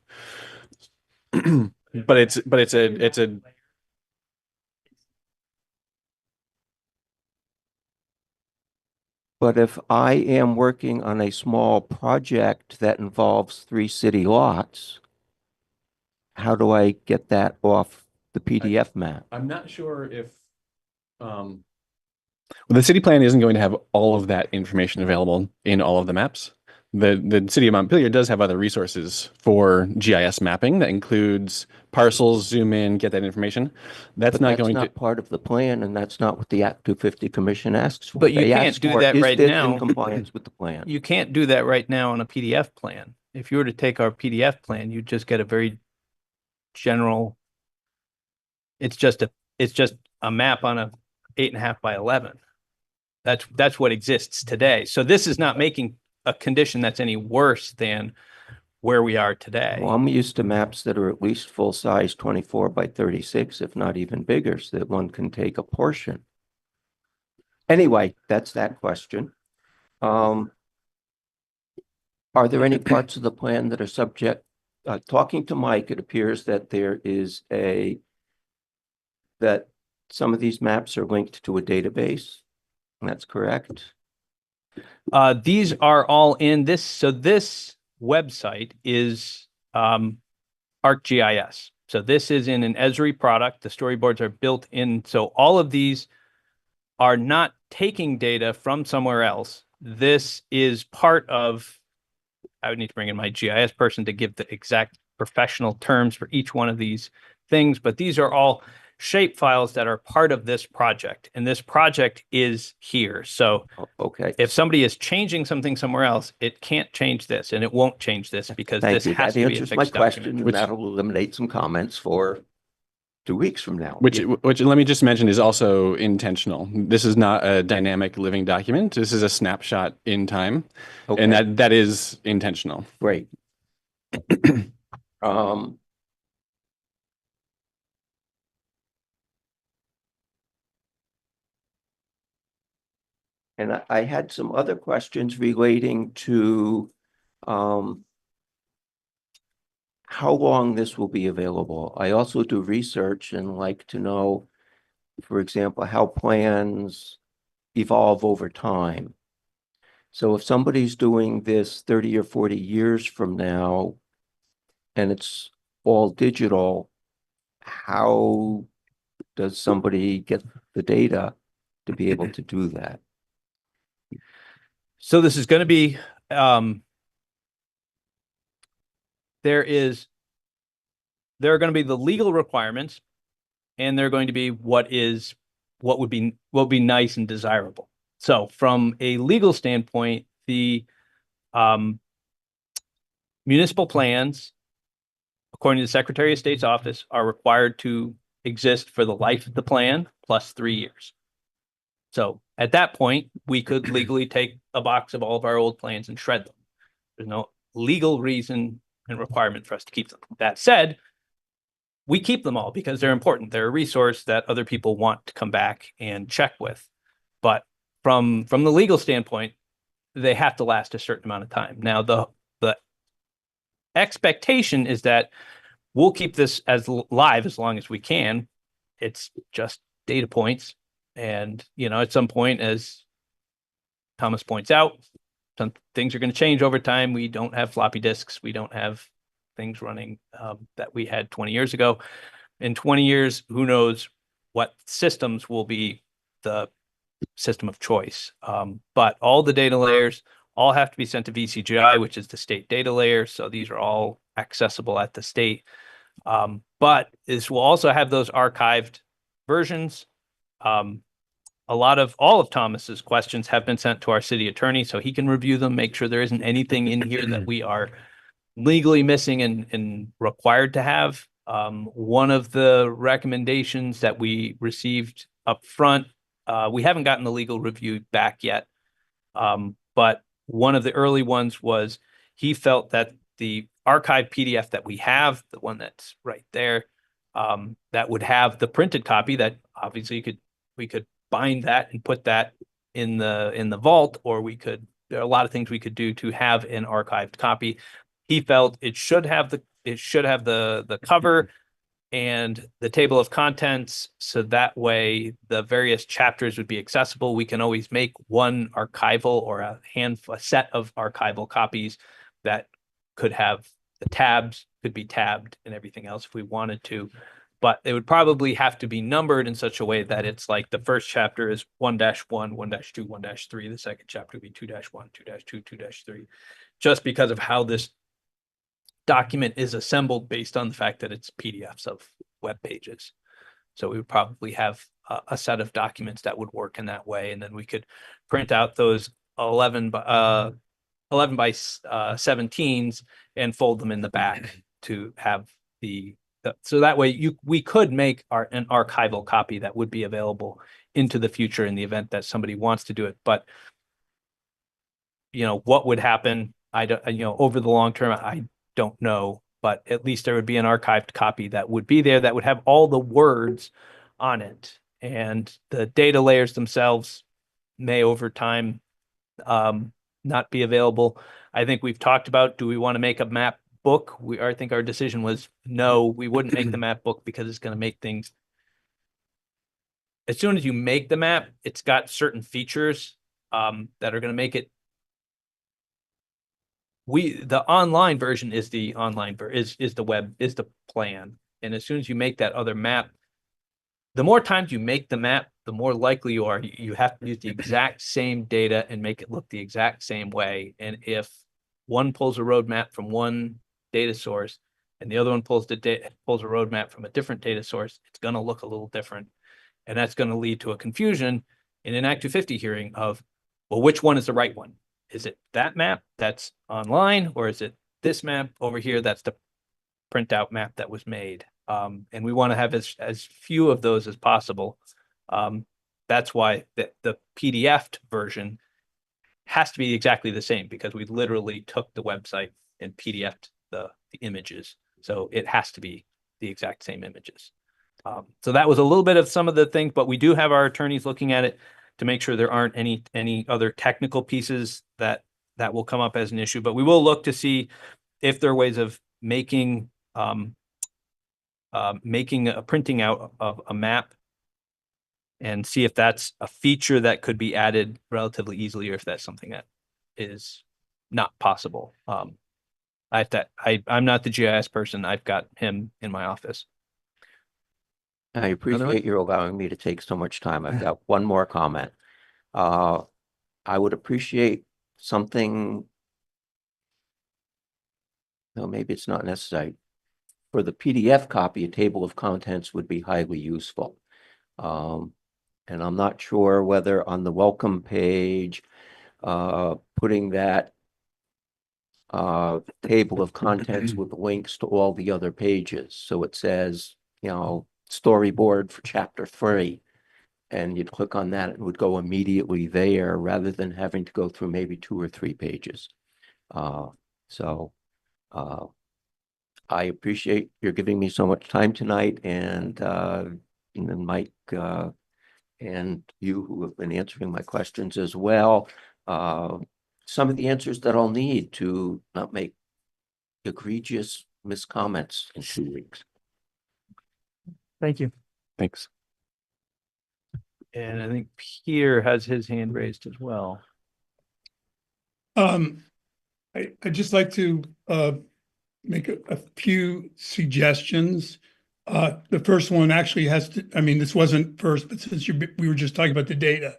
But it's a. But if I am working on a small project that involves 3 city lots, how do I get that off the PDF map? I'm not sure if. Well, the city plan isn't going to have all of that information available in all of the maps. The city of Montpelier does have other resources for GIS mapping that includes parcels, zoom in, get that information. That's But not that's going not to. part of the plan, and that's not what the Act 250 Commission asks for. But you They can't ask do for, that is right this now. in compliance with the plan? you can't do that right now on a PDF plan. If you were to take our PDF plan, you'd just get a very general. It's just a map on a 8.5 by 11. That's what exists today. So this is not making a condition that's any worse than where we are today. Well, I'm used to maps that are at least full size 24 by 36, if not even bigger, so that one can take a portion. Anyway, that's that question. Are there any parts of the plan that are subject? Talking to Mike, it appears that that some of these maps are linked to a database. That's correct. These are all in this. So this website is ArcGIS. So this is in an Esri product. The storyboards are built in. So all of these are not taking data from somewhere else. This is part of, I would need to bring in my GIS person to give the exact professional terms for each one of these things, but these are all shape files that are part of this project, and this project is here. So Okay. if somebody is changing something somewhere else, it can't change this, and it won't change this because Thank this you. has That to be a answers my fixed question, document. and that'll eliminate some comments for 2 weeks from now. Which let me just mention is also intentional. This is not a dynamic living document. This is a snapshot in time, Okay. and that is intentional. Great. Um, and I had some other questions relating to how long this will be available. I also do research and like to know, for example, how plans evolve over time. So if somebody's doing this 30 or 40 years from now, and it's all digital, how does somebody get the data to be able to do that? So this is going to be, there are going to be the legal requirements, and they're going to be what would be nice and desirable. So from a legal standpoint, the municipal plans, according to the Secretary of State's office, are required to exist for the life of the plan plus 3 years. So at that point, we could legally take a box of all of our old plans and shred them. There's no legal reason and requirement for us to keep them. That said, we keep them all because they're important. They're a resource that other people want to come back and check with. But from the legal standpoint, they have to last a certain amount of time. Now, the expectation is that we'll keep this as live as long as we can. It's just data points. And, at some point, as Thomas points out, some things are going to change over time. We don't have floppy disks. We don't have things running that we had 20 years ago. in 20 years, who knows what systems will be the system of choice. But all the data layers all have to be sent to VCGI, which is the state data layer. So these are all accessible at the state. But this will also have those archived versions. All of Thomas's questions have been sent to our city attorney so he can review them, make sure there isn't anything in here that we are legally missing and required to have. One of the recommendations that we received up front, we haven't gotten the legal review back yet. But one of the early ones was he felt that the archive PDF that we have, the one that's right there, that would have the printed copy that obviously we could bind that and put that in the vault, or there are a lot of things we could do to have an archived copy. He felt it should have the cover and the table of contents, so that way the various chapters would be accessible. We can always make one archival or a set of archival copies that could have the tabs, could be tabbed and everything else if we wanted to. But it would probably have to be numbered in such a way that it's like the first chapter is 1-1, 1-2, 1-3. The second chapter would be 2-1, 2-2, 2-3, just because of how this document is assembled based on the fact that it's PDFs of web pages. So we would probably have a set of documents that would work in that way. And then we could print out those 11 by 17s and fold them in the back to have so that way we could make an archival copy that would be available into the future in the event that somebody wants to do it. But what would happen, I don't, over the long term, I don't know, but at least there would be an archived copy that would be there that would have all the words on it. And the data layers themselves may over time not be available. I think we've talked about, do we want to make a map book? I think our decision was no, we wouldn't make the map book because it's going to make things. As soon as you make the map, it's got certain features that are going to make it. The online version is the plan. And as soon as you make that other map, the more times you make the map, the more likely you have to use the exact same data and make it look the exact same way. And if one pulls a road map from one data source and the other one pulls a road map from a different data source, it's going to look a little different. And that's going to lead to a confusion in an Act 250 hearing of, well, which one is the right one? Is it that map that's online, or is it this map over here that's the printout map that was made? And we want to have as few of those as possible. That's why the PDF version has to be exactly the same, because we literally took the website and PDF'd the images. So it has to be the exact same images. So that was a little bit of some of the things, but we do have our attorneys looking at it to make sure there aren't any other technical pieces that will come up as an issue. But we will look to see if there are ways of making a printing out of a map and see if that's a feature that could be added relatively easily, or if that's something that is not possible. I'm not the GIS person. I've got him in my office. I appreciate you allowing me to take so much time. I've got one more comment. I would appreciate something, well, maybe it's not necessary. For the PDF copy, a table of contents would be highly useful. And I'm not sure whether on the welcome page, putting that table of contents with links to all the other pages. So it says, storyboard for chapter 3, and you'd click on that and it would go immediately there rather than having to go through maybe 2 or 3 pages. I appreciate you're giving me so much time tonight, and Mike and you who have been answering my questions as well. Some of the answers that I'll need to not make egregious miscomments in 2 weeks. Thank you. Thanks. And I think Pierre has his hand raised as well. I'd just like to make a few suggestions The first one actually has to, I mean, this wasn't first, but since we were just talking about the data.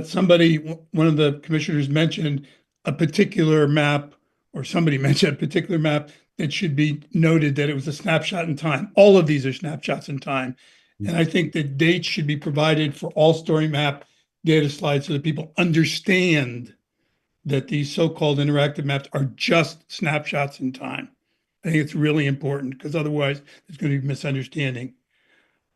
Somebody, one of the commissioners mentioned a particular map, or somebody mentioned a particular map that should be noted that it was a snapshot in time. All of these are snapshots in time. And I think that dates should be provided for all story map data slides so that people understand that these so-called interactive maps are just snapshots in time. I think it's really important because otherwise there's going to be misunderstanding.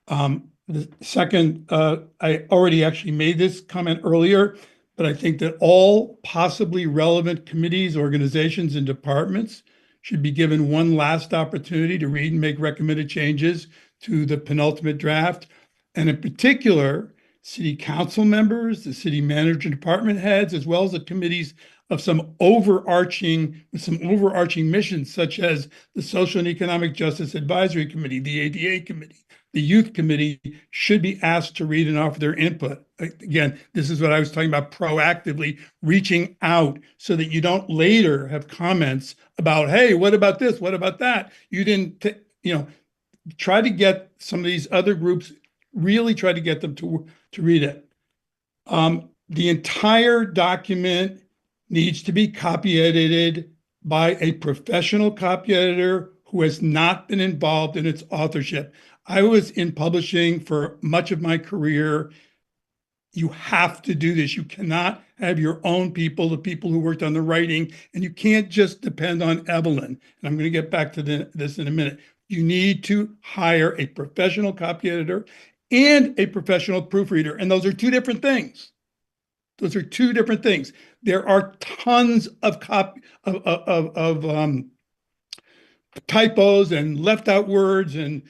The second, I already actually made this comment earlier, but I think that all possibly relevant committees, organizations, and departments should be given one last opportunity to read and make recommended changes to the penultimate draft. And in particular, city council members, the city manager, department heads, as well as the committees of some overarching missions, such as the Social and Economic Justice Advisory Committee, the ADA Committee, the Youth Committee, should be asked to read and offer their input. Again, this is what I was talking about, proactively reaching out so that you don't later have comments about, hey, what about this? What about that? You didn't, try to get some of these other groups, really try to get them to read it. The entire document needs to be copy edited by a professional copy editor who has not been involved in its authorship. I was in publishing for much of my career. You have to do this. You cannot have your own people, the people who worked on the writing, and you can't just depend on Evelyn. And I'm going to get back to this in a minute. You need to hire a professional copy editor and a professional proofreader. And those are two different things. Those are two different things. There are tons of typos and left out words and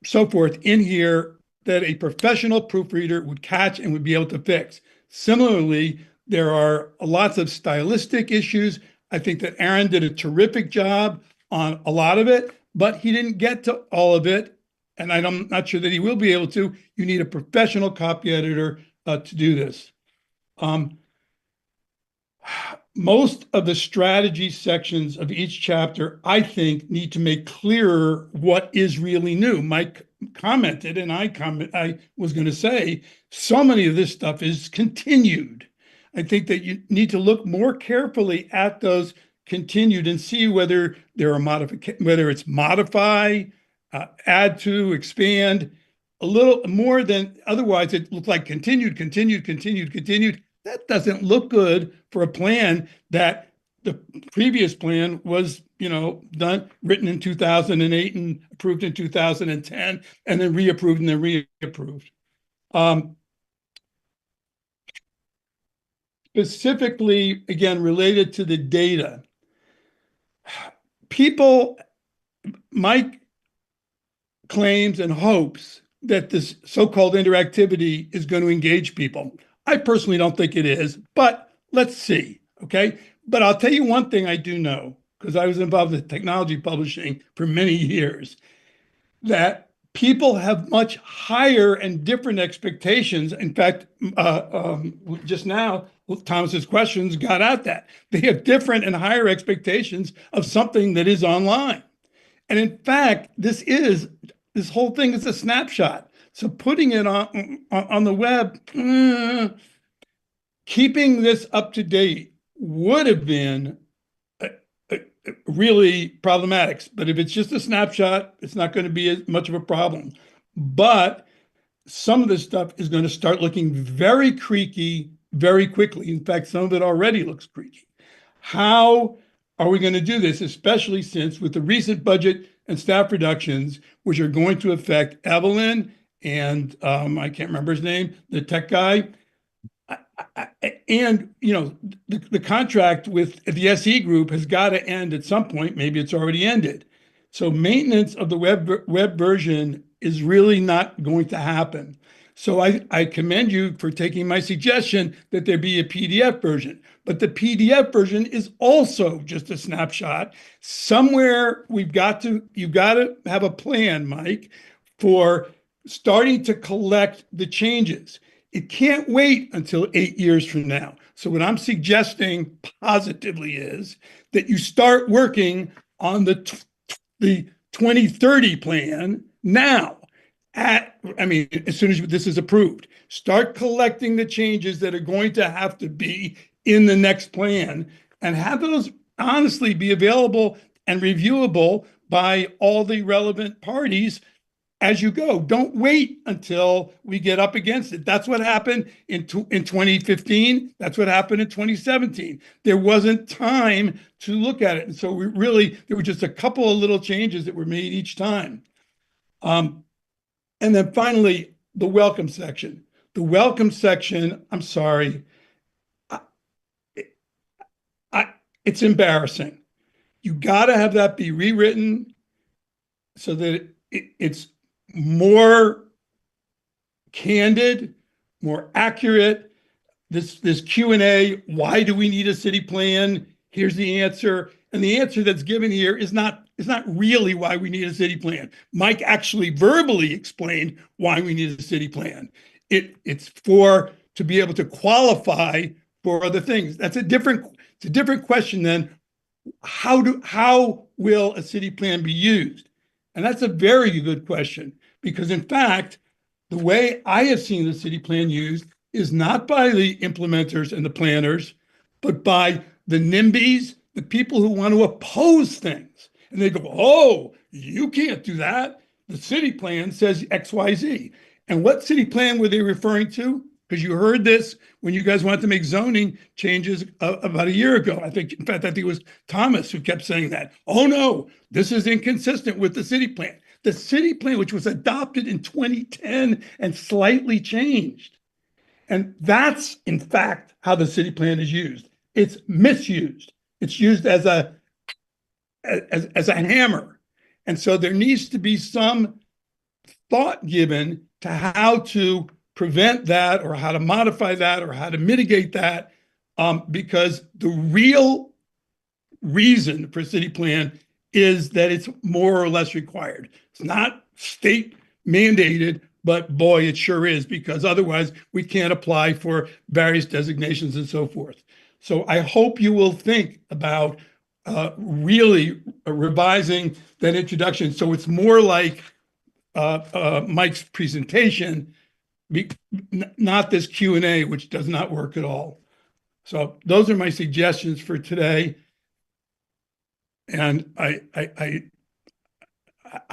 so forth in here that a professional proofreader would catch and would be able to fix. Similarly, there are lots of stylistic issues. I think that Aaron did a terrific job on a lot of it, but he didn't get to all of it. And I'm not sure that he will be able to. You need a professional copy editor to do this. Most of the strategy sections of each chapter, I think, need to make clearer what is really new. Mike commented, and I was going to say, so many of this stuff is continued. I think that you need to look more carefully at those continued and see whether there are whether it's modify, add to, expand, a little more than otherwise it looked like continued. That doesn't look good for a plan that the previous plan was, written in 2008 and approved in 2010 and then reapproved and then reapproved. Specifically, again, related to the data, Mike claims and hopes that this so-called interactivity is going to engage people. I personally don't think it is, but let's see, okay? But I'll tell you one thing I do know, because I was involved in technology publishing for many years, that people have much higher and different expectations. In fact, just now, Thomas's questions got at that. They have different and higher expectations of something that is online. And in fact, this whole thing is a snapshot. So putting it on the web, keeping this up to date would have been really problematic. But if it's just a snapshot, it's not going to be as much of a problem. But some of this stuff is going to start looking very creaky very quickly. In fact, some of it already looks creaky. How are we going to do this, especially since with the recent budget and staff reductions, which are going to affect Evelyn and I can't remember his name, the tech guy, and the contract with the SE group has got to end at some point. Maybe it's already ended. So maintenance of the web version is really not going to happen. So I commend you for taking my suggestion that there be a PDF version. But the PDF version is also just a snapshot. Somewhere you've got to have a plan, Mike, for starting to collect the changes. It can't wait until 8 years from now. So what I'm suggesting positively is that you start working on the 2030 plan now. As soon as this is approved, start collecting the changes that are going to have to be in the next plan and have those honestly be available and reviewable by all the relevant parties as you go. Don't wait until we get up against it. That's what happened in 2015. That's what happened in 2017. There wasn't time to look at it. And so there were just a couple of little changes that were made each time. And then finally, the welcome section. The welcome section, I'm sorry, it's embarrassing. You got to have that be rewritten so that it's more candid, more accurate. This Q&A, why do we need a city plan? Here's the answer. And the answer that's given here is not really why we need a city plan. Mike actually verbally explained why we need a city plan. It's to be able to qualify for other things. It's a different question than how will a city plan be used? And that's a very good question, because in fact, the way I have seen the city plan used is not by the implementers and the planners, but by the NIMBYs, the people who want to oppose things. And they go, oh, you can't do that. The city plan says XYZ. And what city plan were they referring to? Because you heard this when you guys wanted to make zoning changes about a year ago. I think it was Thomas who kept saying that. Oh no, this is inconsistent with the city plan. The city plan, which was adopted in 2010 and slightly changed. And that's, in fact, how the city plan is used. It's misused. It's used as a hammer. And so there needs to be some thought given to how to prevent that, or how to modify that, or how to mitigate that, because the real reason for a city plan is that it's more or less required. It's not state mandated, but boy, it sure is, because otherwise we can't apply for various designations and so forth. So I hope you will think about really revising that introduction so it's more like Mike's presentation, not this Q&A, which does not work at all. So those are my suggestions for today. And I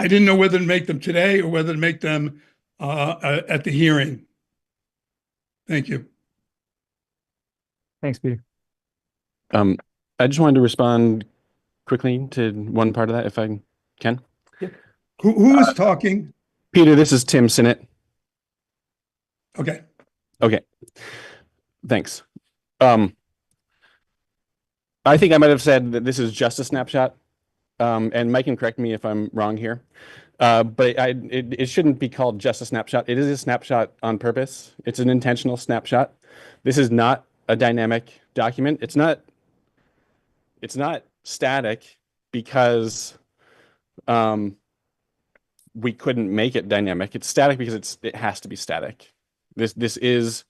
didn't know whether to make them today or whether to make them at the hearing. Thank you. Thanks, Peter. I just wanted to respond quickly to one part of that, if I can. Who is talking? Peter, this is Tim Sinnott. Okay. Okay. Thanks. I think I might have said that this is just a snapshot. And Mike can correct me if I'm wrong here. But it shouldn't be called just a snapshot. It is a snapshot on purpose. It's an intentional snapshot. This is not a dynamic document. It's not static because we couldn't make it dynamic. It's static because it has to be static. This is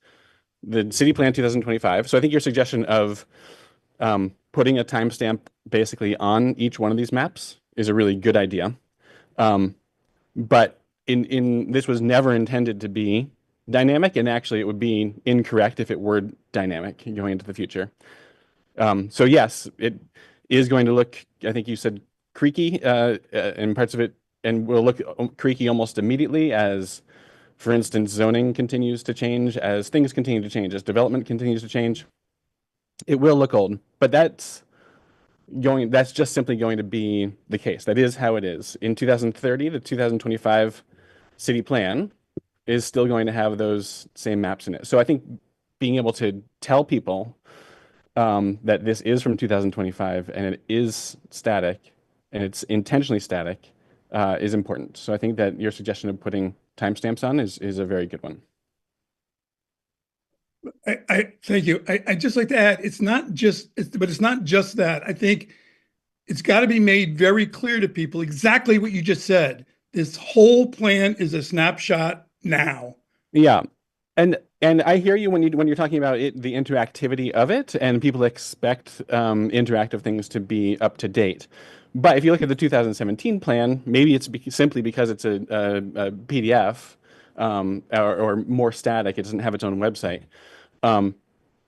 the City Plan 2025. So I think your suggestion of putting a timestamp basically on each one of these maps is a really good idea. But this was never intended to be dynamic, and actually it would be incorrect if it were dynamic going into the future. So yes, it is going to look, I think you said creaky in parts of it, and will look creaky almost immediately as, for instance, zoning continues to change, as things continue to change, as development continues to change. It will look old, but that's just simply going to be the case. That is how it is. In 2030, the 2025 city plan is still going to have those same maps in it. So I think being able to tell people that this is from 2025 and it is static and it's intentionally static is important. So I think that your suggestion of putting timestamps on is a very good one. I thank you. I just like to add, it's not just that. I think it's got to be made very clear to people exactly what you just said. This whole plan is a snapshot now. Yeah. And I hear you when you're talking about the interactivity of it, and people expect interactive things to be up to date. But if you look at the 2017 plan, maybe it's simply because it's a PDF or more static. It doesn't have its own website.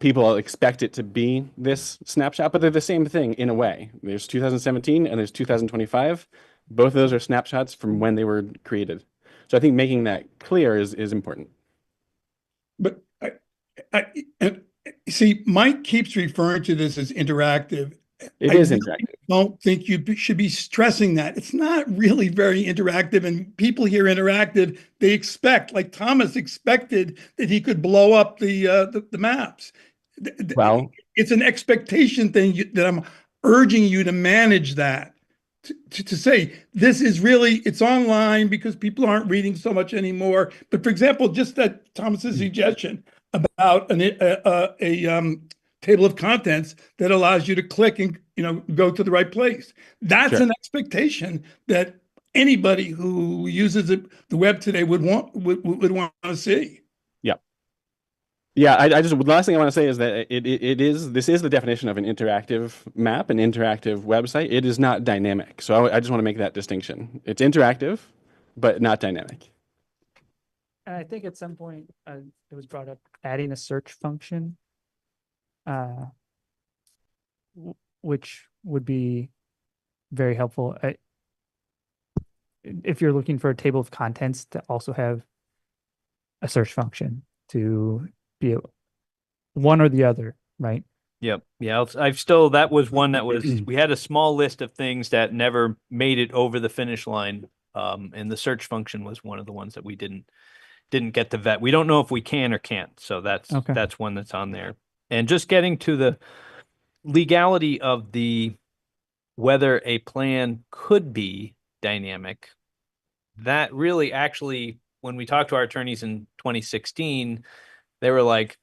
People expect it to be this snapshot, but they're the same thing in a way. There's 2017 and there's 2025. Both of those are snapshots from when they were created. So I think making that clear is important. But and see, Mike keeps referring to this as interactive. It I is really interactive. don't think you should be stressing that. It's not really very interactive, and people hear interactive, they expect, like Thomas expected, that he could blow up the maps. Well, It's an expectation thing that I'm urging you to manage that. To say this is really, it's online because people aren't reading so much anymore. But for example, just that Thomas's suggestion about a table of contents that allows you to click and go to the right place. That's Sure. an expectation that anybody who uses the web today would want to see. yeah, the last thing I want to say is that this is the definition of an interactive map, an interactive website. It is not dynamic. So I just want to make that distinction. It's interactive, but not dynamic. And I think at some point, it was brought up adding a search function, which would be very helpful. If you're looking for a table of contents to also have a search function to be one or the other, right? Yep. Yeah. That was one that was, we had a small list of things that never made it over the finish line. And the search function was one of the ones that we didn't get to vet. We don't know if we can or can't. So that's one that's on there. And just getting to the legality of whether a plan could be dynamic, that really actually, when we talked to our attorneys in 2016, they were like,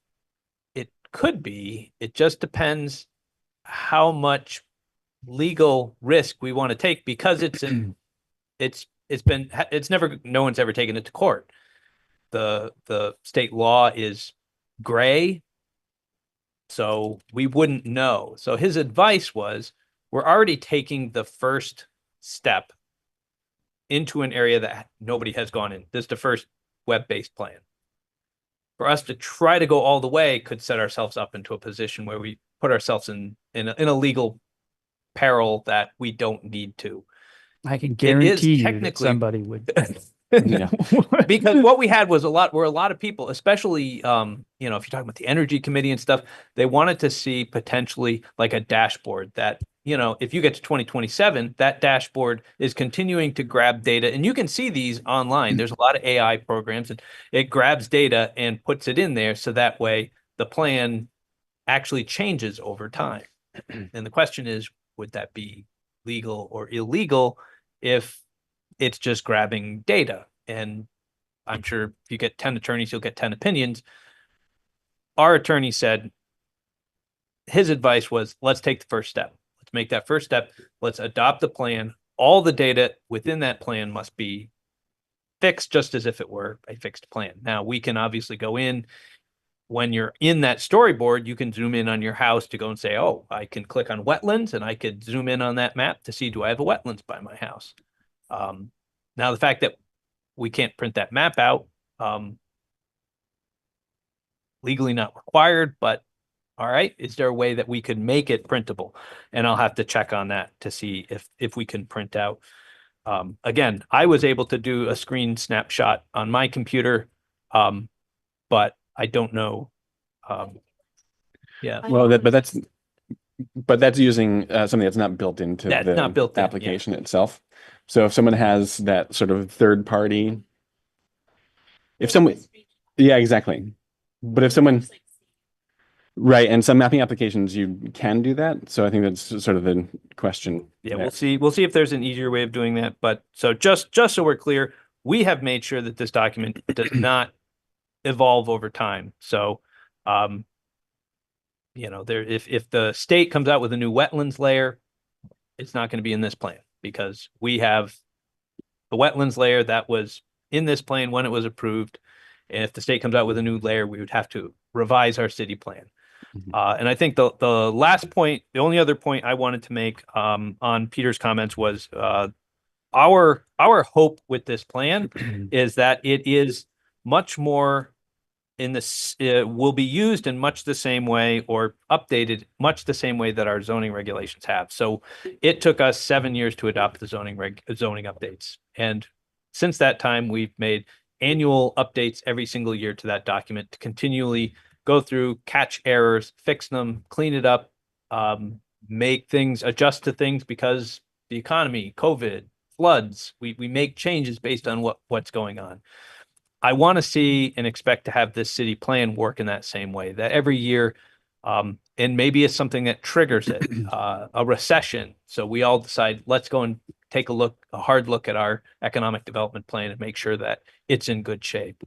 it could be. It just depends how much legal risk we want to take, because no one's ever taken it to court. The state law is gray, so we wouldn't know. So his advice was, we're already taking the first step into an area that nobody has gone in. This is the first web-based plan. For us to try to go all the way could set ourselves up into a position where we put ourselves in a legal peril that we don't need to. I can guarantee you that technically- somebody would. Yeah. Because what we had was a lot of people, especially, if you're talking about the energy committee and stuff, they wanted to see potentially like a dashboard that, if you get to 2027, that dashboard is continuing to grab data, and you can see these online. There's a lot of AI programs, and it grabs data and puts it in there. So that way the plan actually changes over time. And the question is, would that be legal or illegal if it's just grabbing data? And I'm sure if you get 10 attorneys, you'll get 10 opinions. Our attorney said, his advice was, let's take the first step. Let's make that first step. Let's adopt the plan. All the data within that plan must be fixed just as if it were a fixed plan. Now, we can obviously go in. When you're in that storyboard, you can zoom in on your house to go and say, oh, I can click on wetlands, and I could zoom in on that map to see, do I have a wetlands by my house? Now, the fact that we can't print that map out, legally not required, but all right, is there a way that we could make it printable? And I'll have to check on that to see if we can print out. Again, I was able to do a screen snapshot on my computer, but I don't know. Yeah. Well, but that's using something that's not built into That's the not built in, yeah. application itself. So if someone has that sort of third party, yeah, exactly. But if someone, right, and some mapping applications, you can do that. So I think that's sort of the question. Yeah, there. we'll see if there's an easier way of doing that. But so just so we're clear, we have made sure that this document does not evolve over time. So, if the state comes out with a new wetlands layer, it's not going to be in this plan, because we have the wetlands layer that was in this plan when it was approved. And if the state comes out with a new layer, we would have to revise our city plan. And I think the last point, the only other point I wanted to make on Peter's comments was our hope with this plan is that it is much more in this will be used in much the same way or updated much the same way that our zoning regulations have. So it took us 7 years to adopt the zoning updates. And since that time, we've made annual updates every single year to that document to continually go through, catch errors, fix them, clean it up, make things, adjust to things because the economy, COVID, floods, we make changes based on what's going on. I want to see and expect to have this city plan work in that same way, that every year, and maybe it's something that triggers it, a recession. So we all decide, let's go and take a hard look at our economic development plan and make sure that it's in good shape.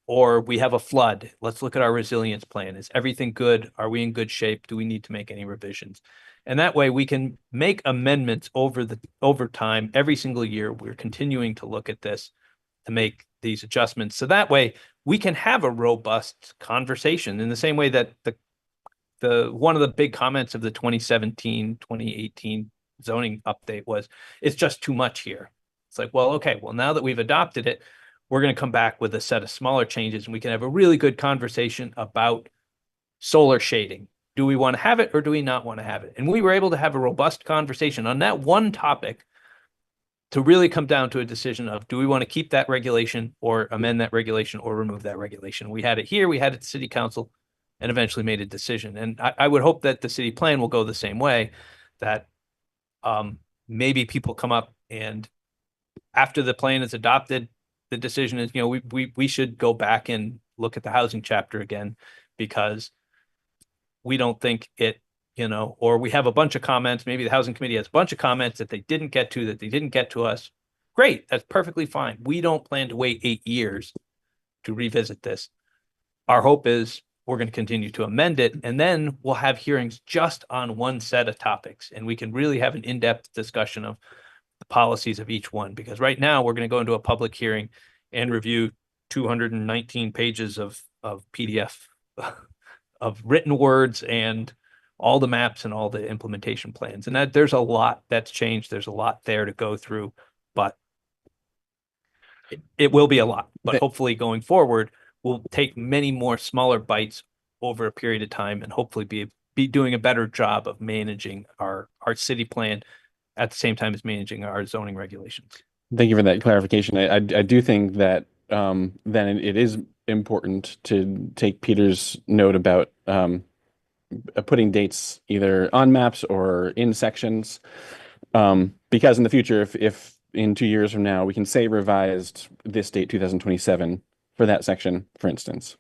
Or we have a flood. Let's look at our resilience plan. Is everything good? Are we in good shape? Do we need to make any revisions? And that way we can make amendments over time. Every single year, we're continuing to look at this to make these adjustments. So that way we can have a robust conversation in the same way that the one of the big comments of the 2017, 2018 zoning update was, it's just too much here. It's like, well, okay, well, now that we've adopted it, we're going to come back with a set of smaller changes and we can have a really good conversation about solar shading. Do we want to have it or do we not want to have it? And we were able to have a robust conversation on that one topic to really come down to a decision of, do we want to keep that regulation or amend that regulation or remove that regulation? We had it here, we had it at city council, and eventually made a decision. And I would hope that the city plan will go the same way, that maybe people come up and after the plan is adopted, the decision is, we should go back and look at the housing chapter again because we don't think it, or we have a bunch of comments. Maybe the housing committee has a bunch of comments that they didn't get to us. Great. That's perfectly fine. We don't plan to wait 8 years to revisit this. Our hope is we're going to continue to amend it, and then we'll have hearings just on one set of topics, and we can really have an in-depth discussion of the policies of each one. Because right now we're going to go into a public hearing and review 219 pages of PDF of written words and all the maps and all the implementation plans. And that there's a lot that's changed. There's a lot there to go through, but it will be a lot. But hopefully going forward, we'll take many more smaller bites over a period of time and hopefully be doing a better job of managing our city plan at the same time as managing our zoning regulations. Thank you for that clarification. I do think that then it is important to take Peter's note about putting dates either on maps or in sections, because in the future, if in 2 years from now we can say revised this date 2027 for that section, for instance.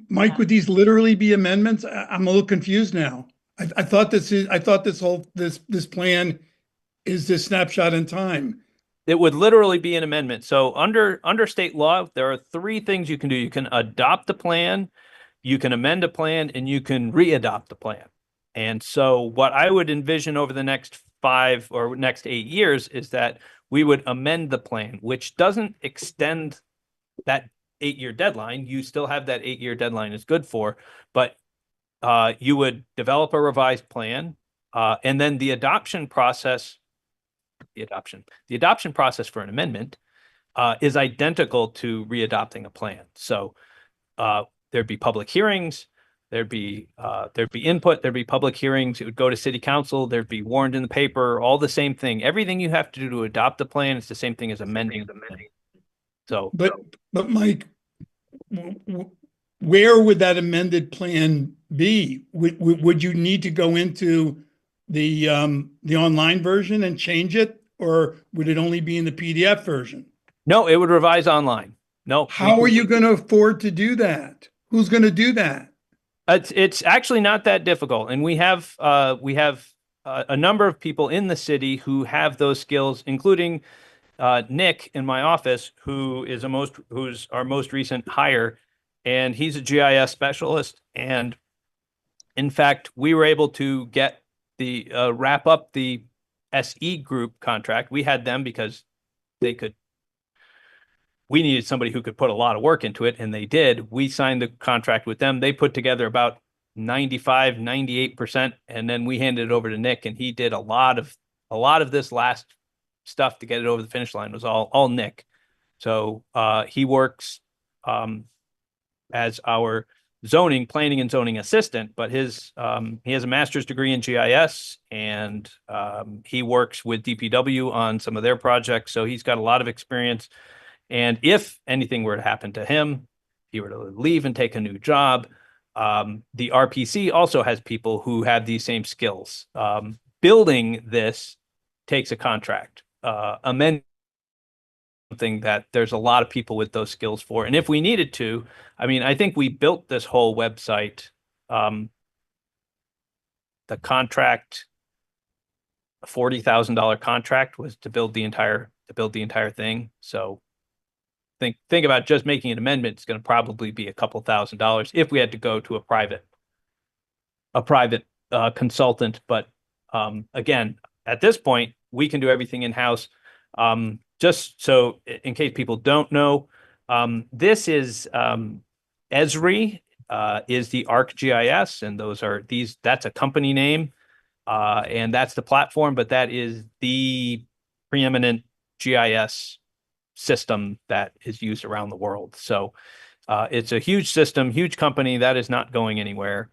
Mike, would these literally be amendments? I'm a little confused now. I thought this plan is this snapshot in time. It would literally be an amendment. So under state law, there are 3 things you can do. You can adopt the plan, you can amend a plan, and you can re-adopt the plan. And so what I would envision over the next 5 or next 8 years is that we would amend the plan, which doesn't extend that 8-year deadline. You still have that 8-year deadline is good for, but you would develop a revised plan, and then the adoption process for an amendment is identical to readopting a plan. So there'd be public hearings, there'd be input, there'd be public hearings. It would go to city council, there'd be warned in the paper, all the same thing. Everything you have to do to adopt a plan is the same thing as amending the plan. So, but Mike, where would that amended plan be? Would you need to go into the online version and change it, or would it only be in the PDF version? No, it would revise online. No. How are you going to afford to do that? Who's going to do that? It's actually not that difficult, and we have a number of people in the city who have those skills, including Nick in my office, who's our most recent hire, and he's a GIS specialist. And in fact, we were able to get the wrap up the SE group contract. We had them because they could we needed somebody who could put a lot of work into it, and they did. We signed the contract with them. They put together about 95, 98%, and then we handed it over to Nick, and he did a lot of this last stuff to get it over the finish line. It was all Nick. So he works as our planning and zoning assistant, but he has a master's degree in GIS, and he works with DPW on some of their projects. So he's got a lot of experience. And if anything were to happen to him, he were to leave and take a new job, the RPC also has people who have these same skills. Building this takes a contract. Amend something that there's a lot of people with those skills for. And if we needed to, I mean, I think we built this whole website. The contract, a $40,000 contract, was to build the entire thing. So think about just making an amendment. It's going to probably be a couple $1,000s if we had to go to a private consultant. But again, at this point, we can do everything in-house. Just so in case people don't know, this is Esri is the ArcGIS, and that's a company name, and that's the platform, but that is the preeminent GIS system that is used around the world. So it's a huge system, huge company that is not going anywhere.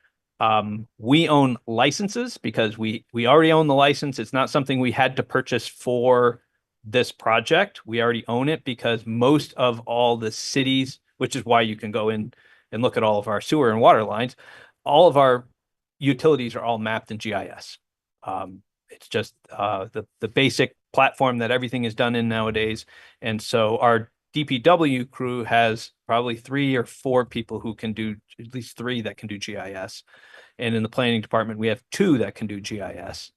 We own licenses because we already own the license. It's not something we had to purchase for this project. We already own it because most of all the cities, which is why you can go in and look at all of our sewer and water lines, all of our utilities are all mapped in GIS. It's just the basic platform that everything is done in nowadays. And so our DPW crew has probably 3 or 4 people who can do, at least 3 that can do GIS. And in the planning department, we have 2 that can do GIS.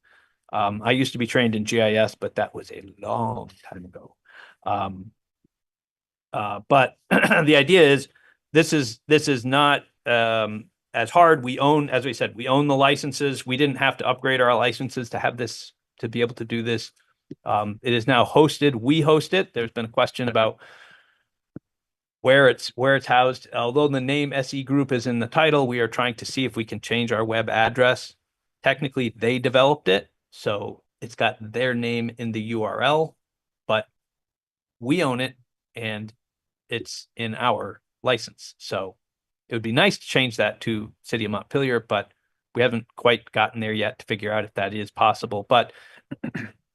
I used to be trained in GIS, but that was a long time ago. But the idea is this is not as hard. As we said, we own the licenses. We didn't have to upgrade our licenses to have this, to be able to do this. It is now hosted. We host it. There's been a question about where it's housed. Although the name SE Group is in the title, we are trying to see if we can change our web address. Technically, they developed it, so it's got their name in the URL, but we own it and it's in our license. So it would be nice to change that to City of Montpelier, but we haven't quite gotten there yet to figure out if that is possible. But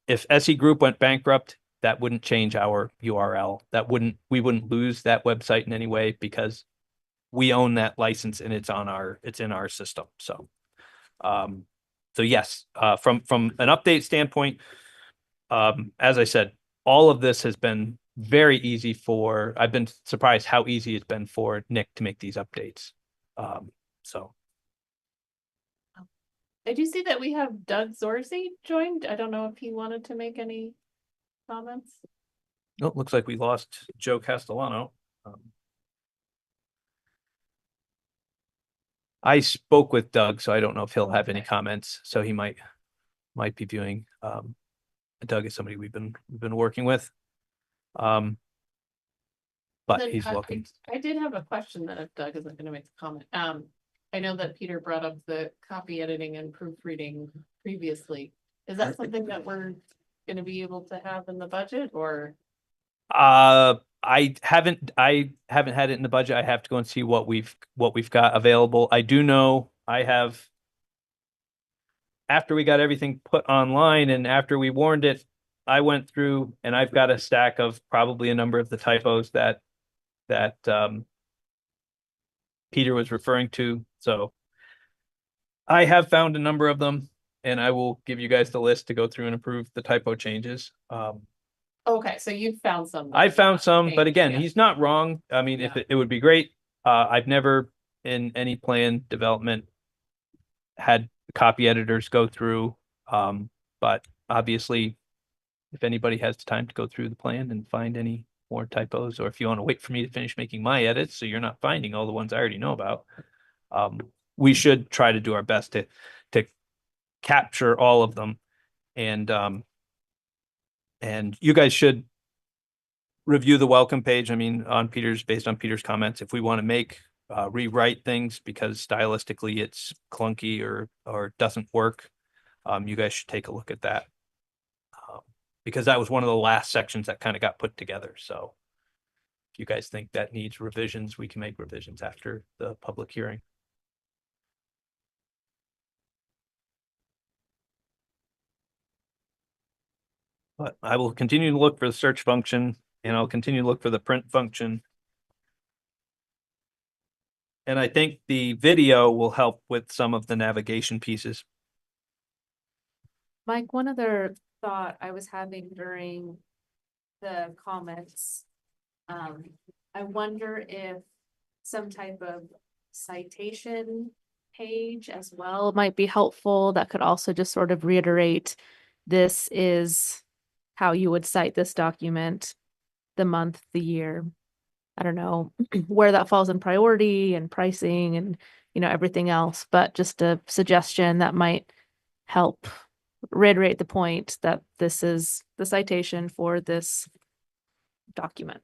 if SE Group went bankrupt, that wouldn't change our URL. We wouldn't lose that website in any way because we own that license and it's in our system. So, yes, from an update standpoint, as I said, all of this has been very easy I've been surprised how easy it's been for Nick to make these updates. So. I do see that we have Doug Zorsey joined. I don't know if he wanted to make any comments. Oh, looks like we lost Joe Castellano. I spoke with Doug, so I don't know if he'll have any comments. So he might be viewing. Doug is somebody we've been working with. But Then he's looking. I did have a question that if Doug isn't going to make a comment. I know that Peter brought up the copy editing and proofreading previously. Is that something that we're going to be able to have in the budget, or? I haven't had it in the budget. I have to go and see what we've got available. I do know after we got everything put online and after we warned it, I went through and I've got a stack of probably a number of the typos that Peter was referring to. So I have found a number of them, and I will give you guys the list to go through and approve the typo changes. Okay, so you found some. I found some, but again, yeah. he's not wrong. I mean, if it would be great. I've never in any plan development had copy editors go through. But obviously, if anybody has the time to go through the plan and find any more typos, or if you want to wait for me to finish making my edits so you're not finding all the ones I already know about, we should try to do our best to capture all of them. And you guys should review the welcome page. I mean, based on Peter's comments, if we want to rewrite things because stylistically it's clunky or doesn't work, you guys should take a look at that. Because that was one of the last sections that kind of got put together. So if you guys think that needs revisions, we can make revisions after the public hearing. But I will continue to look for the search function, and I'll continue to look for the print function. And I think the video will help with some of the navigation pieces. Mike, one other thought I was having during the comments. I wonder if some type of citation page as well might be helpful. That could also just sort of reiterate, this is how you would cite this document, the month, the year. I don't know where that falls in priority and pricing and, everything else, but just a suggestion that might help reiterate the point that this is the citation for this document.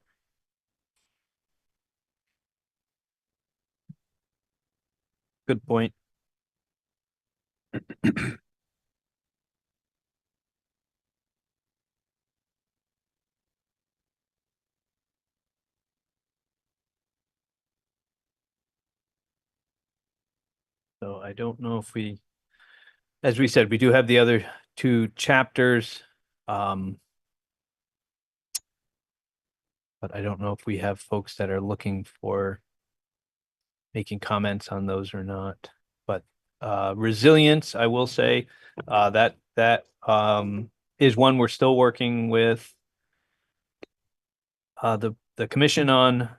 Good point. So I don't know if as we said, we do have the other two chapters. But I don't know if we have folks that are looking for making comments on those or not. But resilience, I will say, that is one we're still working with the commission on.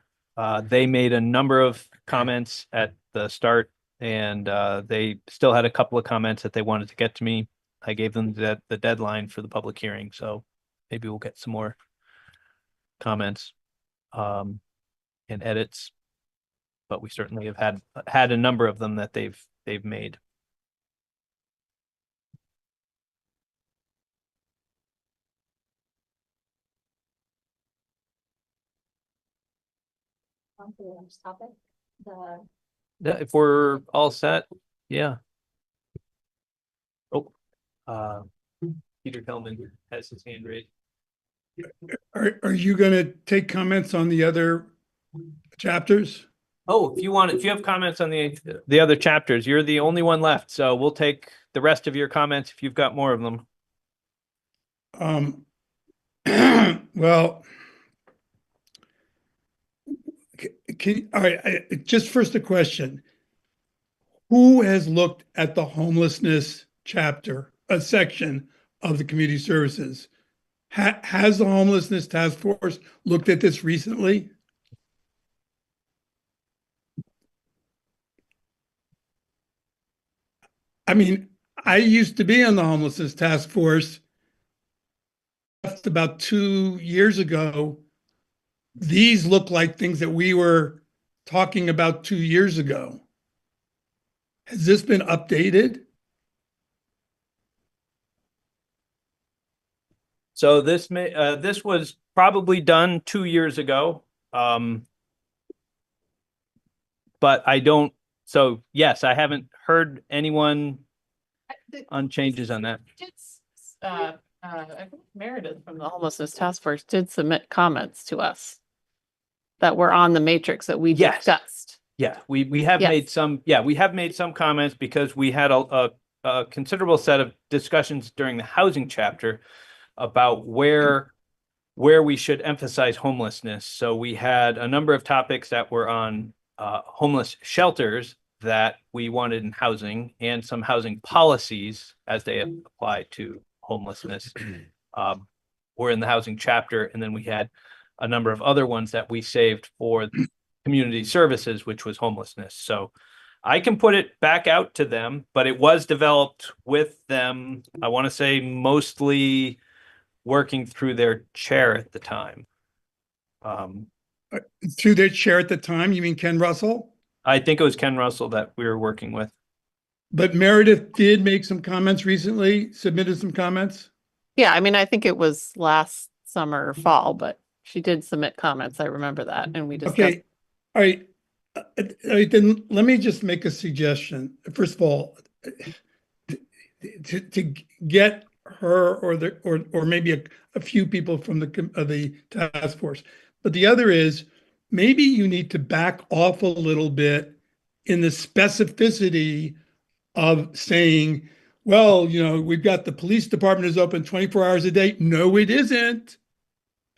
They made a number of comments at the start, and they still had a couple of comments that they wanted to get to me. I gave them the deadline for the public hearing, so maybe we'll get some more comments and edits. But we certainly have had a number of them that they've made. On to the next topic, the If we're all set, yeah. Oh, Peter Kelman has his hand raised. Are you gonna take comments on the other chapters? Oh, if you have comments on the other chapters, you're the only one left. So we'll take the rest of your comments if you've got more of them. Well, all right, just first a question. Who has looked at the homelessness chapter, a section of the community services? Has the homelessness task force looked at this recently? I mean, I used to be on the homelessness task force. About 2 years ago. These look like things that we were talking about 2 years ago. Has this been updated? So this was probably done 2 years ago. But I don't. So yes, I haven't heard anyone on changes on that. I think Meredith from the homelessness task force did submit comments to us that were on the matrix that we Yes. discussed. Yeah, we have Yes. made some. Yeah, we have made some comments because we had a considerable set of discussions during the housing chapter about where we should emphasize homelessness. So we had a number of topics that were on homeless shelters that we wanted in housing, and some housing policies as they apply to homelessness were in the housing chapter. And then we had a number of other ones that we saved for community services, which was homelessness. So I can put it back out to them, but it was developed with them, I want to say mostly working through their chair at the time. Through their chair at the time, you mean Ken Russell? I think it was Ken Russell that we were working with. But Meredith did make some comments recently, submitted some comments. Yeah, I mean, I think it was last summer or fall, but She did submit comments. I remember that, and we discussed. Okay, all right. All right, then let me just make a suggestion. First of all, to get her or maybe a few people from the task force. But the other is maybe you need to back off a little bit in the specificity of saying, well, we've got the police department is open 24 hours a day. No, it isn't.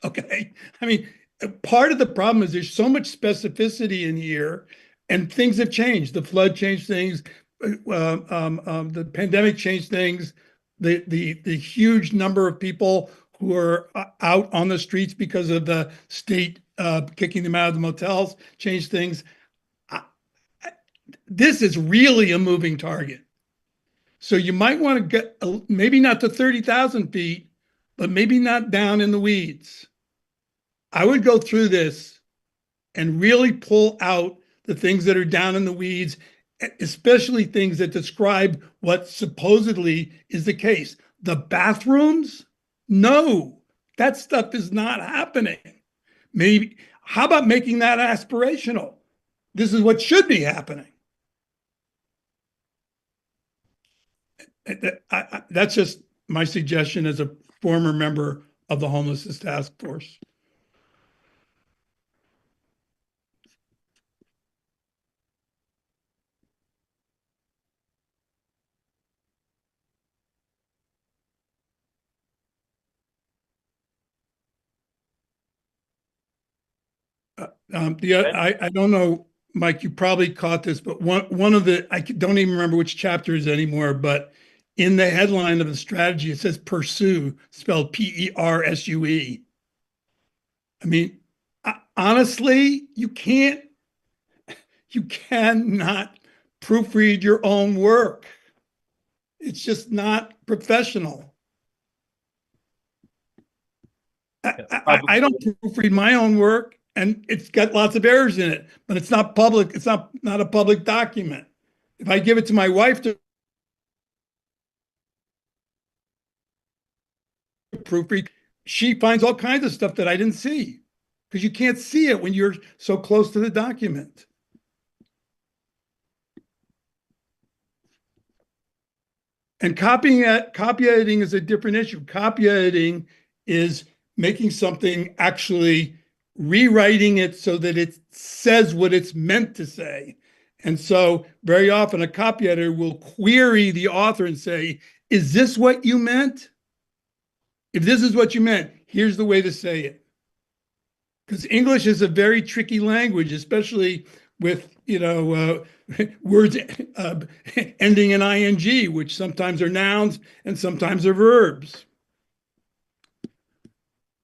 Okay. I mean, part of the problem is there's so much specificity in here and things have changed. The flood changed things. The pandemic changed things. The huge number of people who are out on the streets because of the state kicking them out of the motels changed things. This is really a moving target. So you might want to get maybe not to 30,000 feet, but maybe not down in the weeds. I would go through this and really pull out the things that are down in the weeds, especially things that describe what supposedly is the case. The bathrooms? No, that stuff is not happening. Maybe, how about making that aspirational? This is what should be happening. That's just my suggestion as a former member of the homelessness task force. I don't know, Mike, you probably caught this, but one of the, I don't even remember which chapters anymore, but in the headline of the strategy, it says pursue, spelled P-E-R-S-U-E. I mean, honestly, you cannot proofread your own work. It's just not professional. I don't proofread my own work, and it's got lots of errors in it, but it's not public. It's not a public document. If I give it to my wife to proofread, she finds all kinds of stuff that I didn't see because you can't see it when you're so close to the document. And copy editing is a different issue. Copy editing is making something, actually rewriting it so that it says what it's meant to say. And so very often a copy editor will query the author and say, is this what you meant? If this is what you meant, here's the way to say it. Because English is a very tricky language, especially with, words ending in ing, which sometimes are nouns and sometimes are verbs.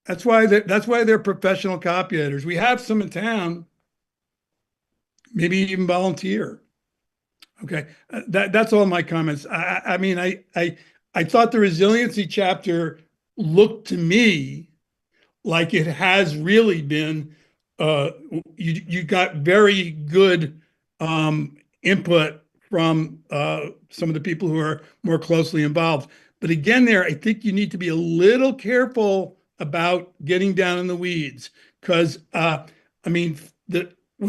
That's why they're professional copy editors. We have some in town, maybe even volunteer. Okay, that's all my comments. I mean, I thought the resiliency chapter looked to me like it has really been. You got very good input from some of the people who are more closely involved. But again, I think you need to be a little careful about getting down in the weeds, because when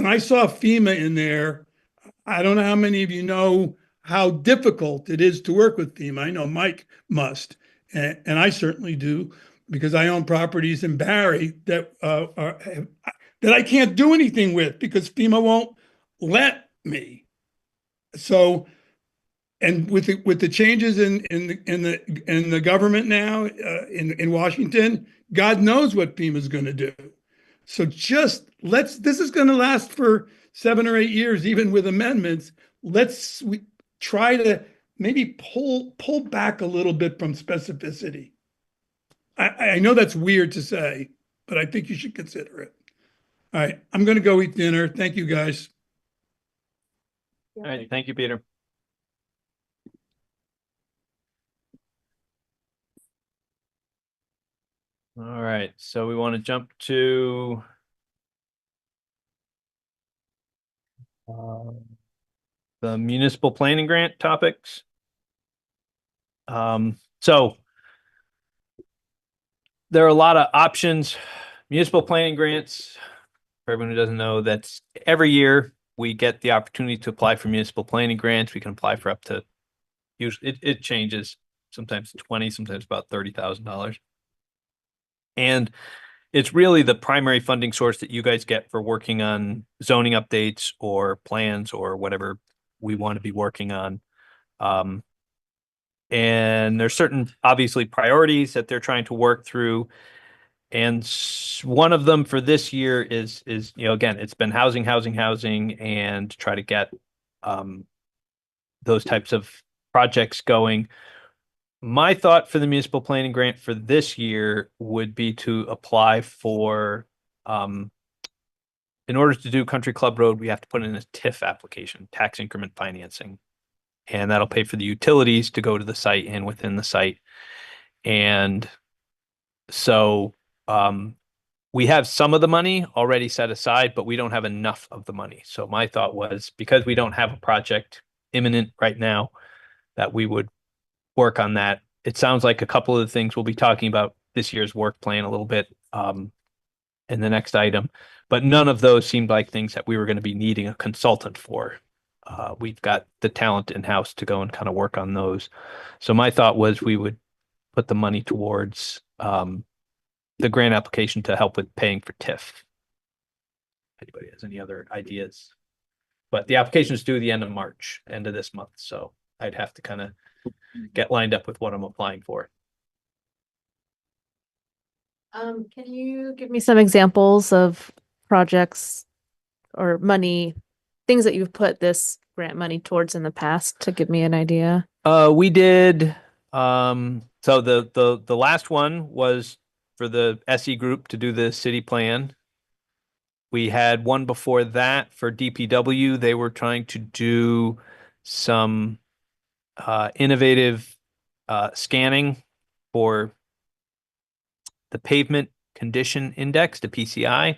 I saw FEMA in there, I don't know how many of you know how difficult it is to work with FEMA. I know Mike must, and I certainly do, because I own properties in Barry that that I can't do anything with because FEMA won't let me. So, and with the changes in the government now in Washington, God knows what FEMA is going to do. So this is going to last for 7 or 8 years, even with amendments. We try to maybe pull back a little bit from specificity. I know that's weird to say, but I think you should consider it. All right, I'm going to go eat dinner. Thank you, guys. All right, thank you, Peter. All right, so we want to jump to the municipal planning grant topics. So there are a lot of options Municipal planning grants, for everyone who doesn't know, that's every year we get the opportunity to apply for municipal planning grants. We can apply for up to, usually it changes, sometimes 20, sometimes about $30,000. And it's really the primary funding source that you guys get for working on zoning updates or plans or whatever we want to be working on. And there's certain, obviously, priorities that they're trying to work through. And one of them for this year is, again, it's been housing, and try to get those types of projects going. My thought for the municipal planning grant for this year would be to apply for, in order to do Country Club Road, we have to put in a TIF application, tax increment financing. And that'll pay for the utilities to go to the site and within the site. And so we have some of the money already set aside, but we don't have enough of the money. So my thought was, because we don't have a project imminent right now, that we would work on that. It sounds like a couple of the things we'll be talking about this year's work plan a little bit in the next item, but none of those seemed like things that we were going to be needing a consultant for. We've got the talent in-house to go and kind of work on those. So my thought was we would put the money towards the grant application to help with paying for TIF. Anybody has any other ideas? But the application is due the end of March, end of this month. So I'd have to kind of get lined up with what I'm applying for. Can you give me some examples of projects or money, things that you've put this grant money towards in the past to give me an idea? We did, so the last one was for the SE group to do the city plan. We had one before that for DPW. They were trying to do some innovative scanning for the pavement condition index, the PCI.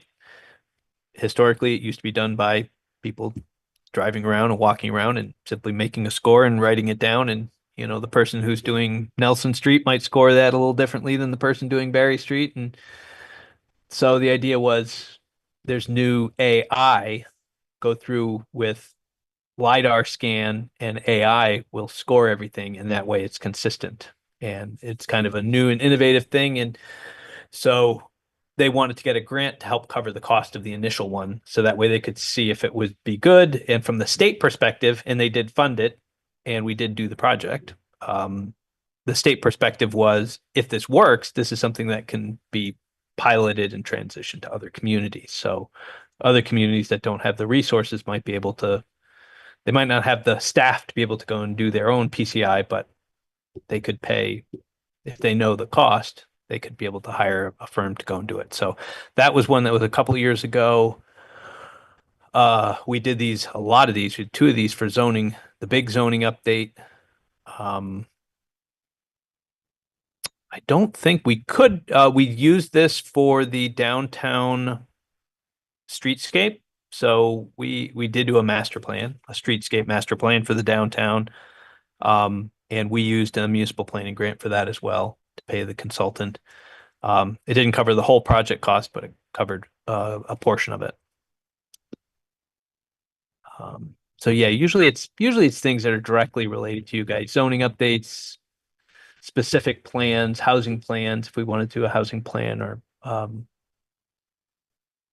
Historically, it used to be done by people driving around and walking around and simply making a score and writing it down. And, the person who's doing Nelson Street might score that a little differently than the person doing Barry Street. And so the idea was there's new AI go through with LiDAR scan, and AI will score everything. And that way it's consistent. And it's kind of a new and innovative thing. And so they wanted to get a grant to help cover the cost of the initial one. So that way they could see if it would be good. And from the state perspective, and they did fund it, and we did do the project. The state perspective was, if this works, this is something that can be piloted and transitioned to other communities. So other communities that don't have the resources might be able to, they might not have the staff to be able to go and do their own PCI, but they could pay, if they know the cost, they could be able to hire a firm to go and do it. So that was one that was a couple of years ago. We did a lot of these, we did two of these for zoning, the big zoning update. I don't think we could, we used this for the downtown streetscape. So we did do a master plan, a streetscape master plan for the downtown. And we used a municipal planning grant for that as well to pay the consultant. It didn't cover the whole project cost, but it covered a portion of it. So yeah, usually it's things that are directly related to you guys, zoning updates, specific plans, housing plans, if we want to do a housing plan, or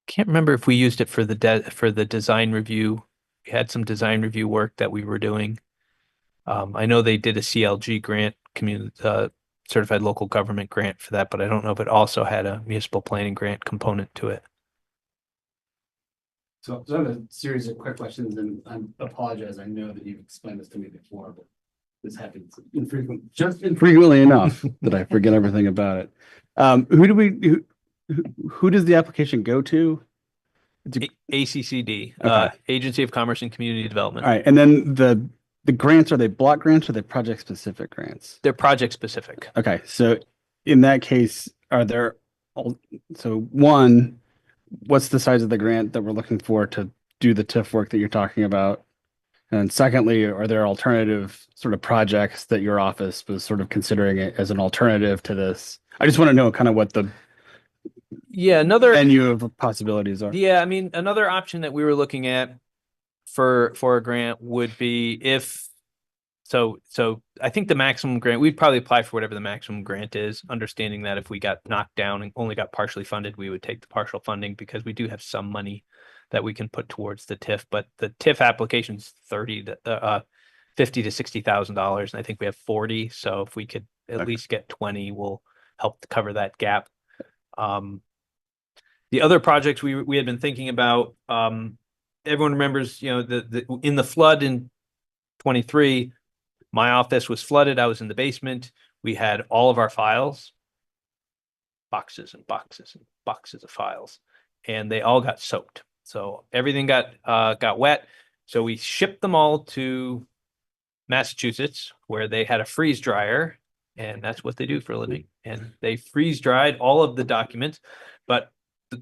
can't remember if we used it for the design review. We had some design review work that we were doing. I know they did a CLG grant, certified local government grant for that, but I don't know if it also had a municipal planning grant component to it. So I have a series of quick questions, and I apologize. I know that you've explained this to me before, but this happens infrequently enough that I forget everything about it. Who does the application go to? ACCD, Okay. Agency of Commerce and Community Development. All right, and then the grants, are they block grants or are they project specific grants? They're project specific. Okay, so in that case, one, what's the size of the grant that we're looking for to do the TIF work that you're talking about? And secondly, are there alternative sort of projects that your office was sort of considering it as an alternative to this? I just want to know kind of what Yeah, another. menu of possibilities are. Yeah, I mean, another option that we were looking at for a grant would be if so I think the maximum grant, we'd probably apply for whatever the maximum grant is, understanding that if we got knocked down and only got partially funded, we would take the partial funding because we do have some money that we can put towards the TIF, but the TIF application's 30 to 50 to $60,000 and I think we have 40, so if we could at least get 20, we'll help to cover that gap. The other projects we had been thinking about, everyone remembers, you know, the in the flood in 23, my office was flooded. I was in the basement. We had all of our files, boxes and boxes and boxes of files, and they all got soaked. So everything got wet. So we shipped them all to Massachusetts, where they had a freeze dryer, and that's what they do for a living. And they freeze dried all of the documents, but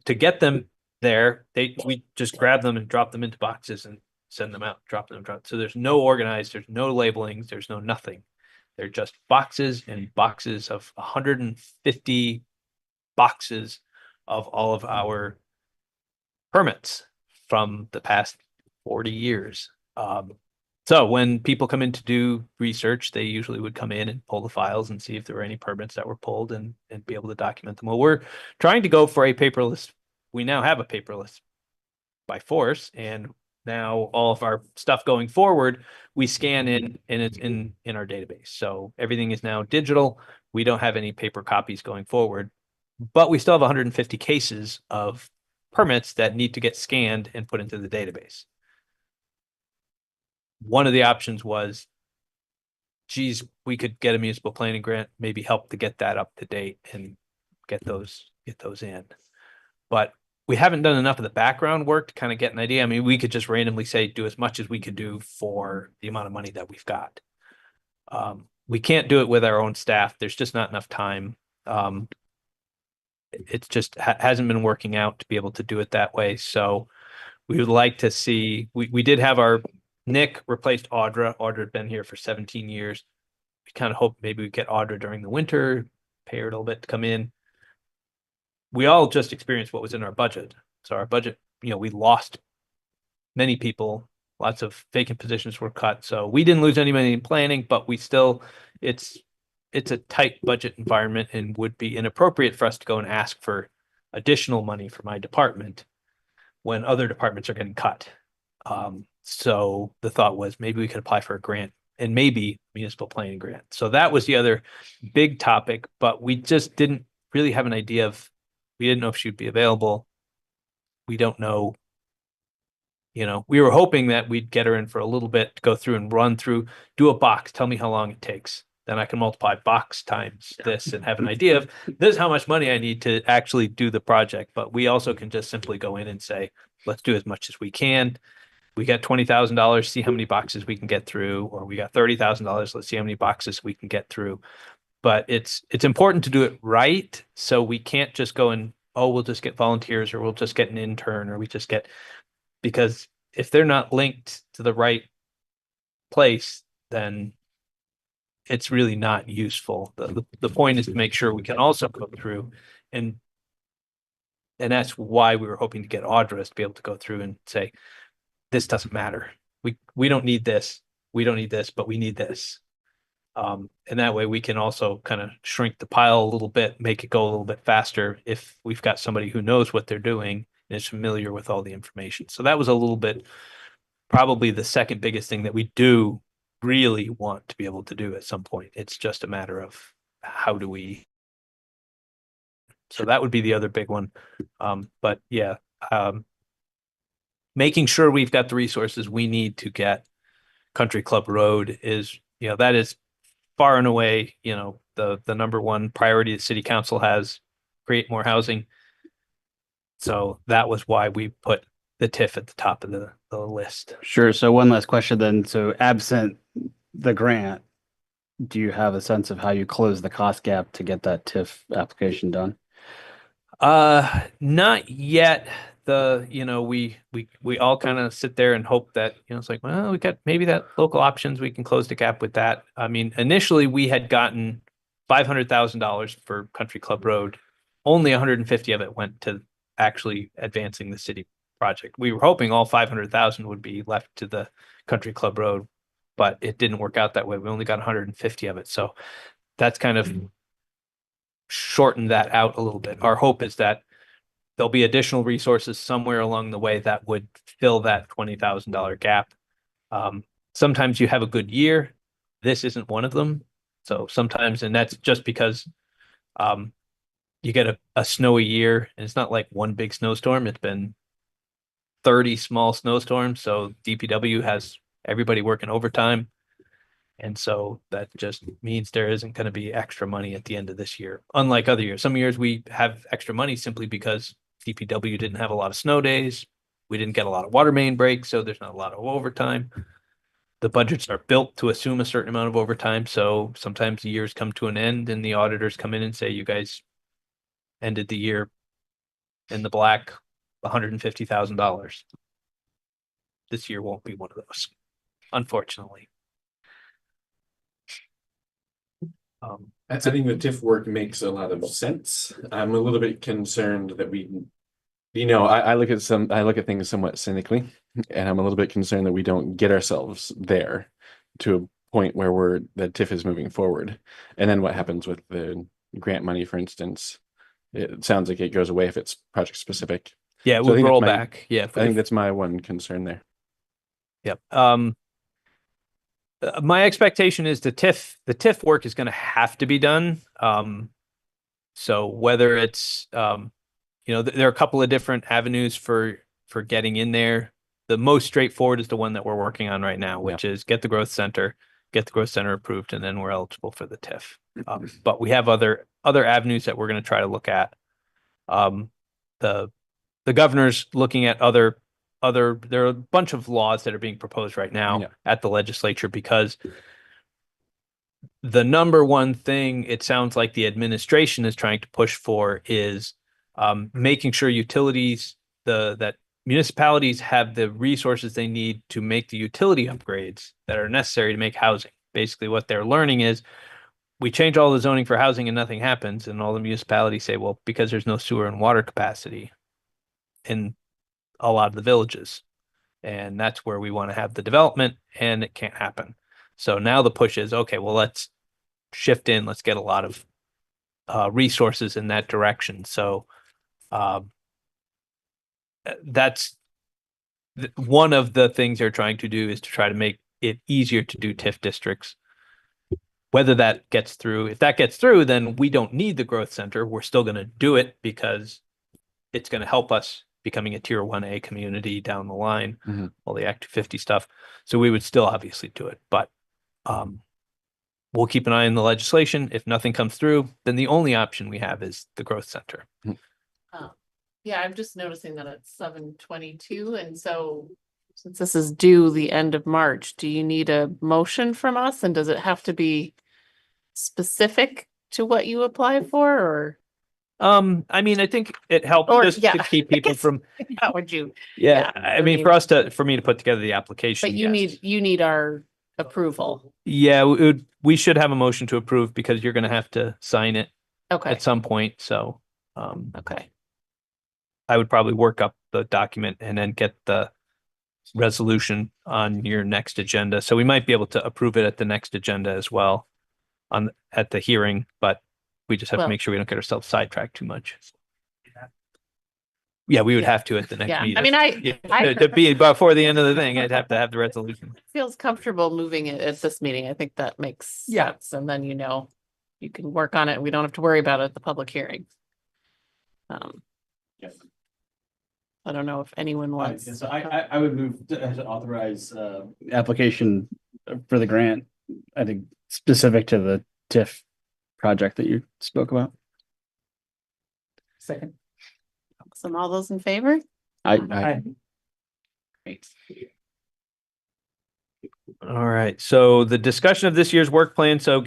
to get them there, we just grab them and drop them into boxes and send them out, drop them, drop. So there's no organized, there's no labelings, there's no nothing. They're just boxes and boxes of 150 boxes of all of our permits from the past 40 years. So when people come in to do research, they usually would come in and pull the files and see if there were any permits that were pulled and be able to document them. Well, we're trying to go for a paperless. We now have a paperless by force, and now all of our stuff going forward, we scan in and it's in our database. So everything is now digital. We don't have any paper copies going forward, but we still have 150 cases of permits that need to get scanned and put into the database. One of the options was, geez, we could get a municipal planning grant, maybe help to get that up to date and get those in. But we haven't done enough of the background work to kind of get an idea. I mean, we could just randomly say, do as much as we could do for the amount of money that we've got. We can't do it with our own staff. There's just not enough time. It's just hasn't been working out to be able to do it that way. So we would like to see, we did have our Nick replaced Audra. Audra had been here for 17 years. We kind of hope maybe we get Audra during the winter, pay her a little bit to come in. We all just experienced what was in our budget. So our budget, you know, we lost many people, lots of vacant positions were cut. So we didn't lose any money in planning, but we still, it's a tight budget environment and would be inappropriate for us to go and ask for additional money for my department when other departments are getting cut. So the thought was maybe we could apply for a grant and maybe municipal planning grant. So that was the other big topic, but we just didn't really have an idea of, we didn't know if she'd be available. We don't know, you know, we were hoping that we'd get her in for a little bit to go through and run through, do a box, tell me how long it takes. Then I can multiply box times this and have an idea of this is how much money I need to actually do the project. But we also can just simply go in and say, let's do as much as we can. We got $20,000, see how many boxes we can get through, or we got $30,000, let's see how many boxes we can get through. But it's important to do it right. So we can't just go and, oh, we'll just get volunteers or we'll just get an intern or we just get, because if they're not linked to the right place, then it's really not useful. The point is to make sure we can also go through and that's why we were hoping to get Audra to be able to go through and say, this doesn't matter. We don't need this. We don't need this, but we need this. And that way we can also kind of shrink the pile a little bit, make it go a little bit faster if we've got somebody who knows what they're doing and is familiar with all the information. So that was a little bit, probably the second biggest thing that we do really want to be able to do at some point. It's just a matter of how do we. So that would be the other big one. But yeah, making sure we've got the resources we need to get Country Club Road is, you know, that is far and away, you know, the number one priority the city council has, create more housing. So that was why we put the TIF at the top of the list. Sure. So one last question then. So absent the grant, do you have a sense of how you close the cost gap to get that TIF application done? Not yet. You know, we all kind of sit there and hope that, you know, it's like, well, we got maybe that local options, we can close the gap with that. I mean, initially we had gotten $500,000 for Country Club Road only 150 of it went to actually advancing the city project. We were hoping all 500,000 would be left to the Country Club Road, but it didn't work out that way. We only got 150 of it. So that's kind of shortened that out a little bit. Our hope is that there'll be additional resources somewhere along the way that would fill that $20,000 gap. Sometimes you have a good year. This isn't one of them. So sometimes, and that's just because you get a snowy year, and it's not like one big snowstorm. It's been 30 small snowstorms. So DPW has everybody working overtime. And so that just means there isn't going to be extra money at the end of this year. Unlike other years, some years we have extra money simply because DPW didn't have a lot of snow days. We didn't get a lot of water main breaks, so there's not a lot of overtime. The budgets are built to assume a certain amount of overtime. So sometimes the years come to an end and the auditors come in and say, you guys ended the year in the black, $150,000. This year won't be one of those, unfortunately. I think the TIF work makes a lot of sense. I'm a little bit concerned that I look at things somewhat cynically, and I'm a little bit concerned that we don't get ourselves there to a point where the TIF is moving forward. And then what happens with the grant money, for instance? It sounds like it goes away if it's project specific. Yeah, So I we'll think roll that's back. Yeah, I think that's my one concern there. Yep. My expectation is the TIF work is going to have to be done. So whether it's there are a couple of different avenues for getting in there. The most straightforward is the one that we're working on right now, which is get the growth center approved, and then we're eligible for the TIF. But we have other avenues that we're going to try to look at. The governor's looking at there are a bunch of laws that are being proposed right now at the legislature, because the number one thing it sounds like the administration is trying to push for is making sure that municipalities have the resources they need to make the utility upgrades that are necessary to make housing. Basically, what they're learning is we change all the zoning for housing and nothing happens, and all the municipalities say, well, because there's no sewer and water capacity in a lot of the villages. And that's where we want to have the development, and it can't happen. So now the push is, okay, well, let's shift in, let's get a lot of resources in that direction. So that's one of the things they're trying to do, is to try to make it easier to do TIF districts. Whether that gets through, if that gets through, then we don't need the growth center. We're still going to do it because it's going to help us becoming a tier 1A community down the line, all the Act 250 stuff. So we would still obviously do it, but we'll keep an eye on the legislation. If nothing comes through, then the only option we have is the growth center. Yeah, I'm just noticing that it's 7:22, and so since this is due the end of March, do you need a motion from us, and does it have to be specific to what you apply for, or? I mean, I think it helps just to keep people from. How would you? I mean, for me to put together the application. But you need our approval. Yeah, we should have a motion to approve, because you're going to have to sign it at some point. So, okay. I would probably work up the document and then get the resolution on your next agenda. So we might be able to approve it at the next agenda as well at the hearing, but we just have to make sure we don't get ourselves sidetracked too much. Yeah, we would have to at the next meeting. I mean, to be before the end of the thing, I'd have to have the resolution. Feels comfortable moving it at this meeting. I think that makes sense. And then, you can work on it, and we don't have to worry about it at the public hearing. I don't know if anyone wants. So I would move to authorize application for the grant, I think specific to the TIF project that you spoke about. Second. Some all those in favor? I Great. All right. So the discussion of this year's work plan. So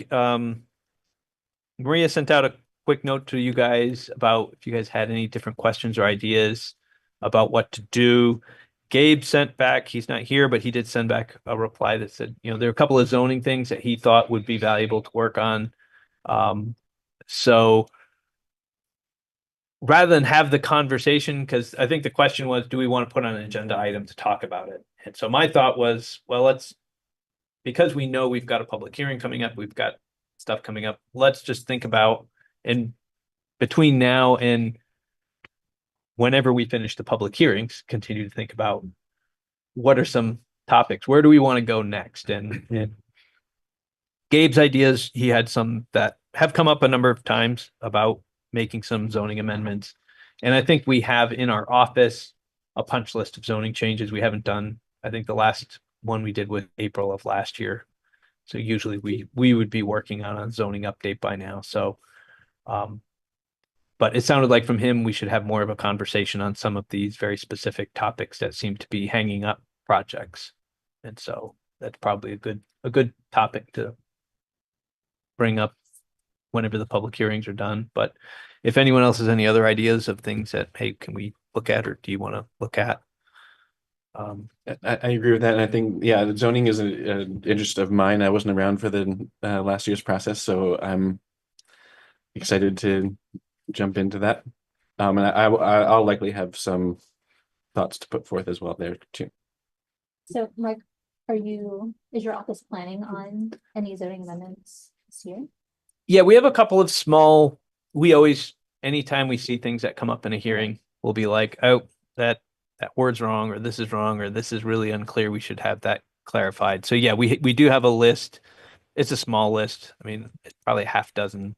Maria sent out a quick note to you guys about if you guys had any different questions or ideas about what to do. Gabe sent back, he's not here, but he did send back a reply that said, there are a couple of zoning things that he thought would be valuable to work on. So rather than have the conversation, because I think the question was, do we want to put on an agenda item to talk about it? And so my thought was, well, because we know we've got a public hearing coming up, we've got stuff coming up, let's just think about, and between now and whenever we finish the public hearings, continue to think about what are some topics, where do we want to go next? And Gabe's ideas, he had some that have come up a number of times about making some zoning amendments. And I think we have in our office a punch list of zoning changes we haven't done. I think the last one we did was April of last year. So usually we would be working on a zoning update by now. So but it sounded like from him we should have more of a conversation on some of these very specific topics that seem to be hanging up projects. And so that's probably a good topic to bring up whenever the public hearings are done. But if anyone else has any other ideas of things that, hey, can we look at, or do you want to look at? I agree with that. And I think, yeah, the zoning is an interest of mine. I wasn't around for the last year's process, so I'm excited to jump into that. And I'll likely have some thoughts to put forth as well there too. So Mark, is your office planning on any zoning amendments this year? Yeah, we have a couple of small, anytime we see things that come up in a hearing, we'll be like, oh, that word's wrong, or this is wrong, or this is really unclear. We should have that clarified. So yeah, we do have a list. It's a small list. I mean, it's probably a half dozen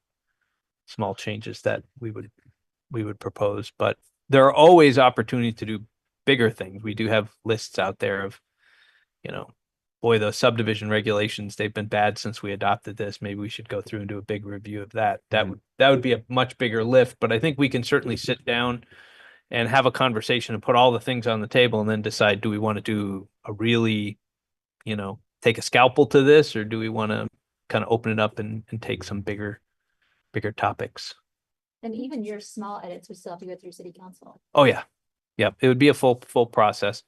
small changes that we would propose, but there are always opportunities to do bigger things. We do have lists out there of, boy, those subdivision regulations, they've been bad since we adopted this. Maybe we should go through and do a big review of that. That would be a much bigger lift, but I think we can certainly sit down and have a conversation and put all the things on the table and then decide, do we want to do a really, take a scalpel to this, or do we want to kind of open it up and take some bigger topics? And even your small edits would still have to go through city council. Oh yeah. Yep. It would be a full process.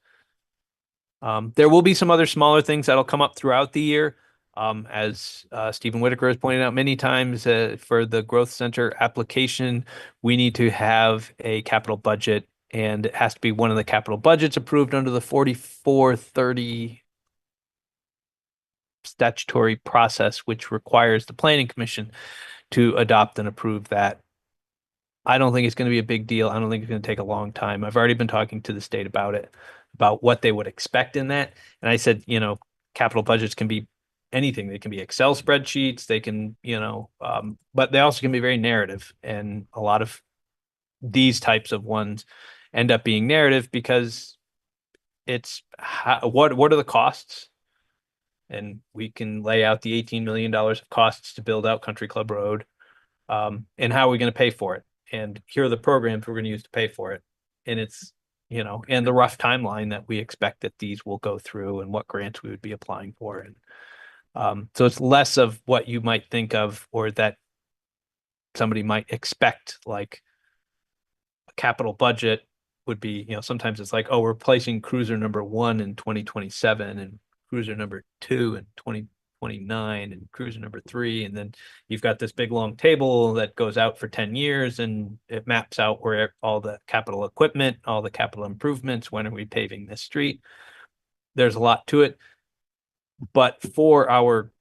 There will be some other smaller things that'll come up throughout the year. As Stephen Whitaker has pointed out many times, for the growth center application, we need to have a capital budget, and it has to be one of the capital budgets approved under the 4430 statutory process, which requires the planning commission to adopt and approve that. I don't think it's going to be a big deal. I don't think it's going to take a long time. I've already been talking to the state about it, about what they would expect in that. And I said, capital budgets can be anything. They can be Excel spreadsheets. They can, but they also can be very narrative. And a lot of these types of ones end up being narrative because it's what are the costs? And we can lay out the $18 million of costs to build out Country Club Road. And how are we going to pay for it? And here are the programs we're going to use to pay for it. And it's, and the rough timeline that we expect that these will go through and what grants we would be applying for. And so it's less of what you might think of, or that somebody might expect, like a capital budget would be, sometimes it's like, oh, we're replacing cruiser number 1 in 2027 and cruiser number 2 in 2029 and cruiser number 3. And then you've got this big long table that goes out for 10 years and it maps out where all the capital equipment, all the capital improvements, when are we paving this street? There's a lot to it. But for our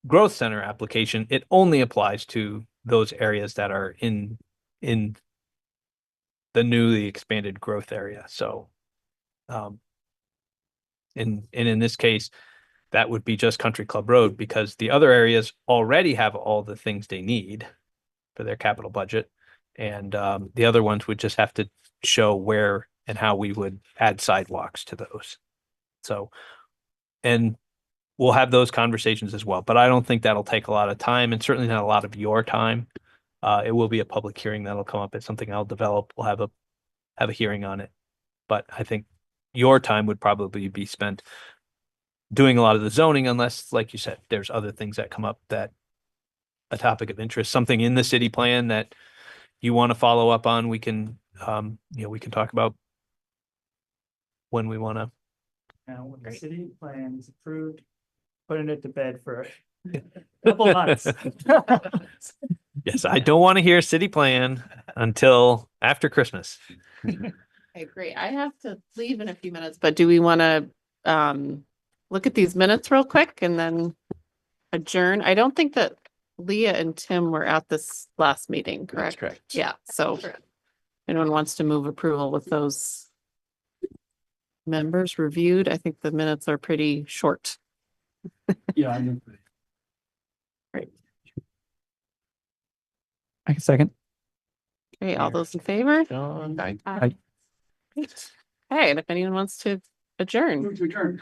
growth center application, it only applies to those areas that are in the newly expanded growth area. So, and in this case, that would be just Country Club Road, because the other areas already have all the things they need for their capital budget. And the other ones would just have to show where and how we would add sidewalks to those. So, and we'll have those conversations as well, but I don't think that'll take a lot of time, and certainly not a lot of your time. It will be a public hearing that'll come up. It's something I'll develop. We'll have a hearing on it, but I think your time would probably be spent doing a lot of the zoning, unless, like you said, there's other things that come up that a topic of interest, something in the city plan that you want to follow up on. We can, we can talk about when we want to. Now, when the city plan is approved, putting it to bed for a couple months. Yes, I don't want to hear city plan until After Christmas. Okay, great. I have to leave in a few minutes, but do we want to look at these minutes real quick and then adjourn? I don't think that Leah and Tim were at this last meeting, That's correct? correct. Yeah, so anyone wants to move approval with those members reviewed? I think the minutes are pretty short. Yeah, I mean, I can second. Okay, all those in favor? John, Great. Aye. Okay, and if anyone wants to adjourn. move to adjourn.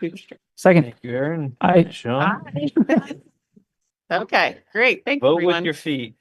Second. thank you, Aaron. Aye. Sean, Aye. Okay, great. Thanks, vote with everyone. your feet.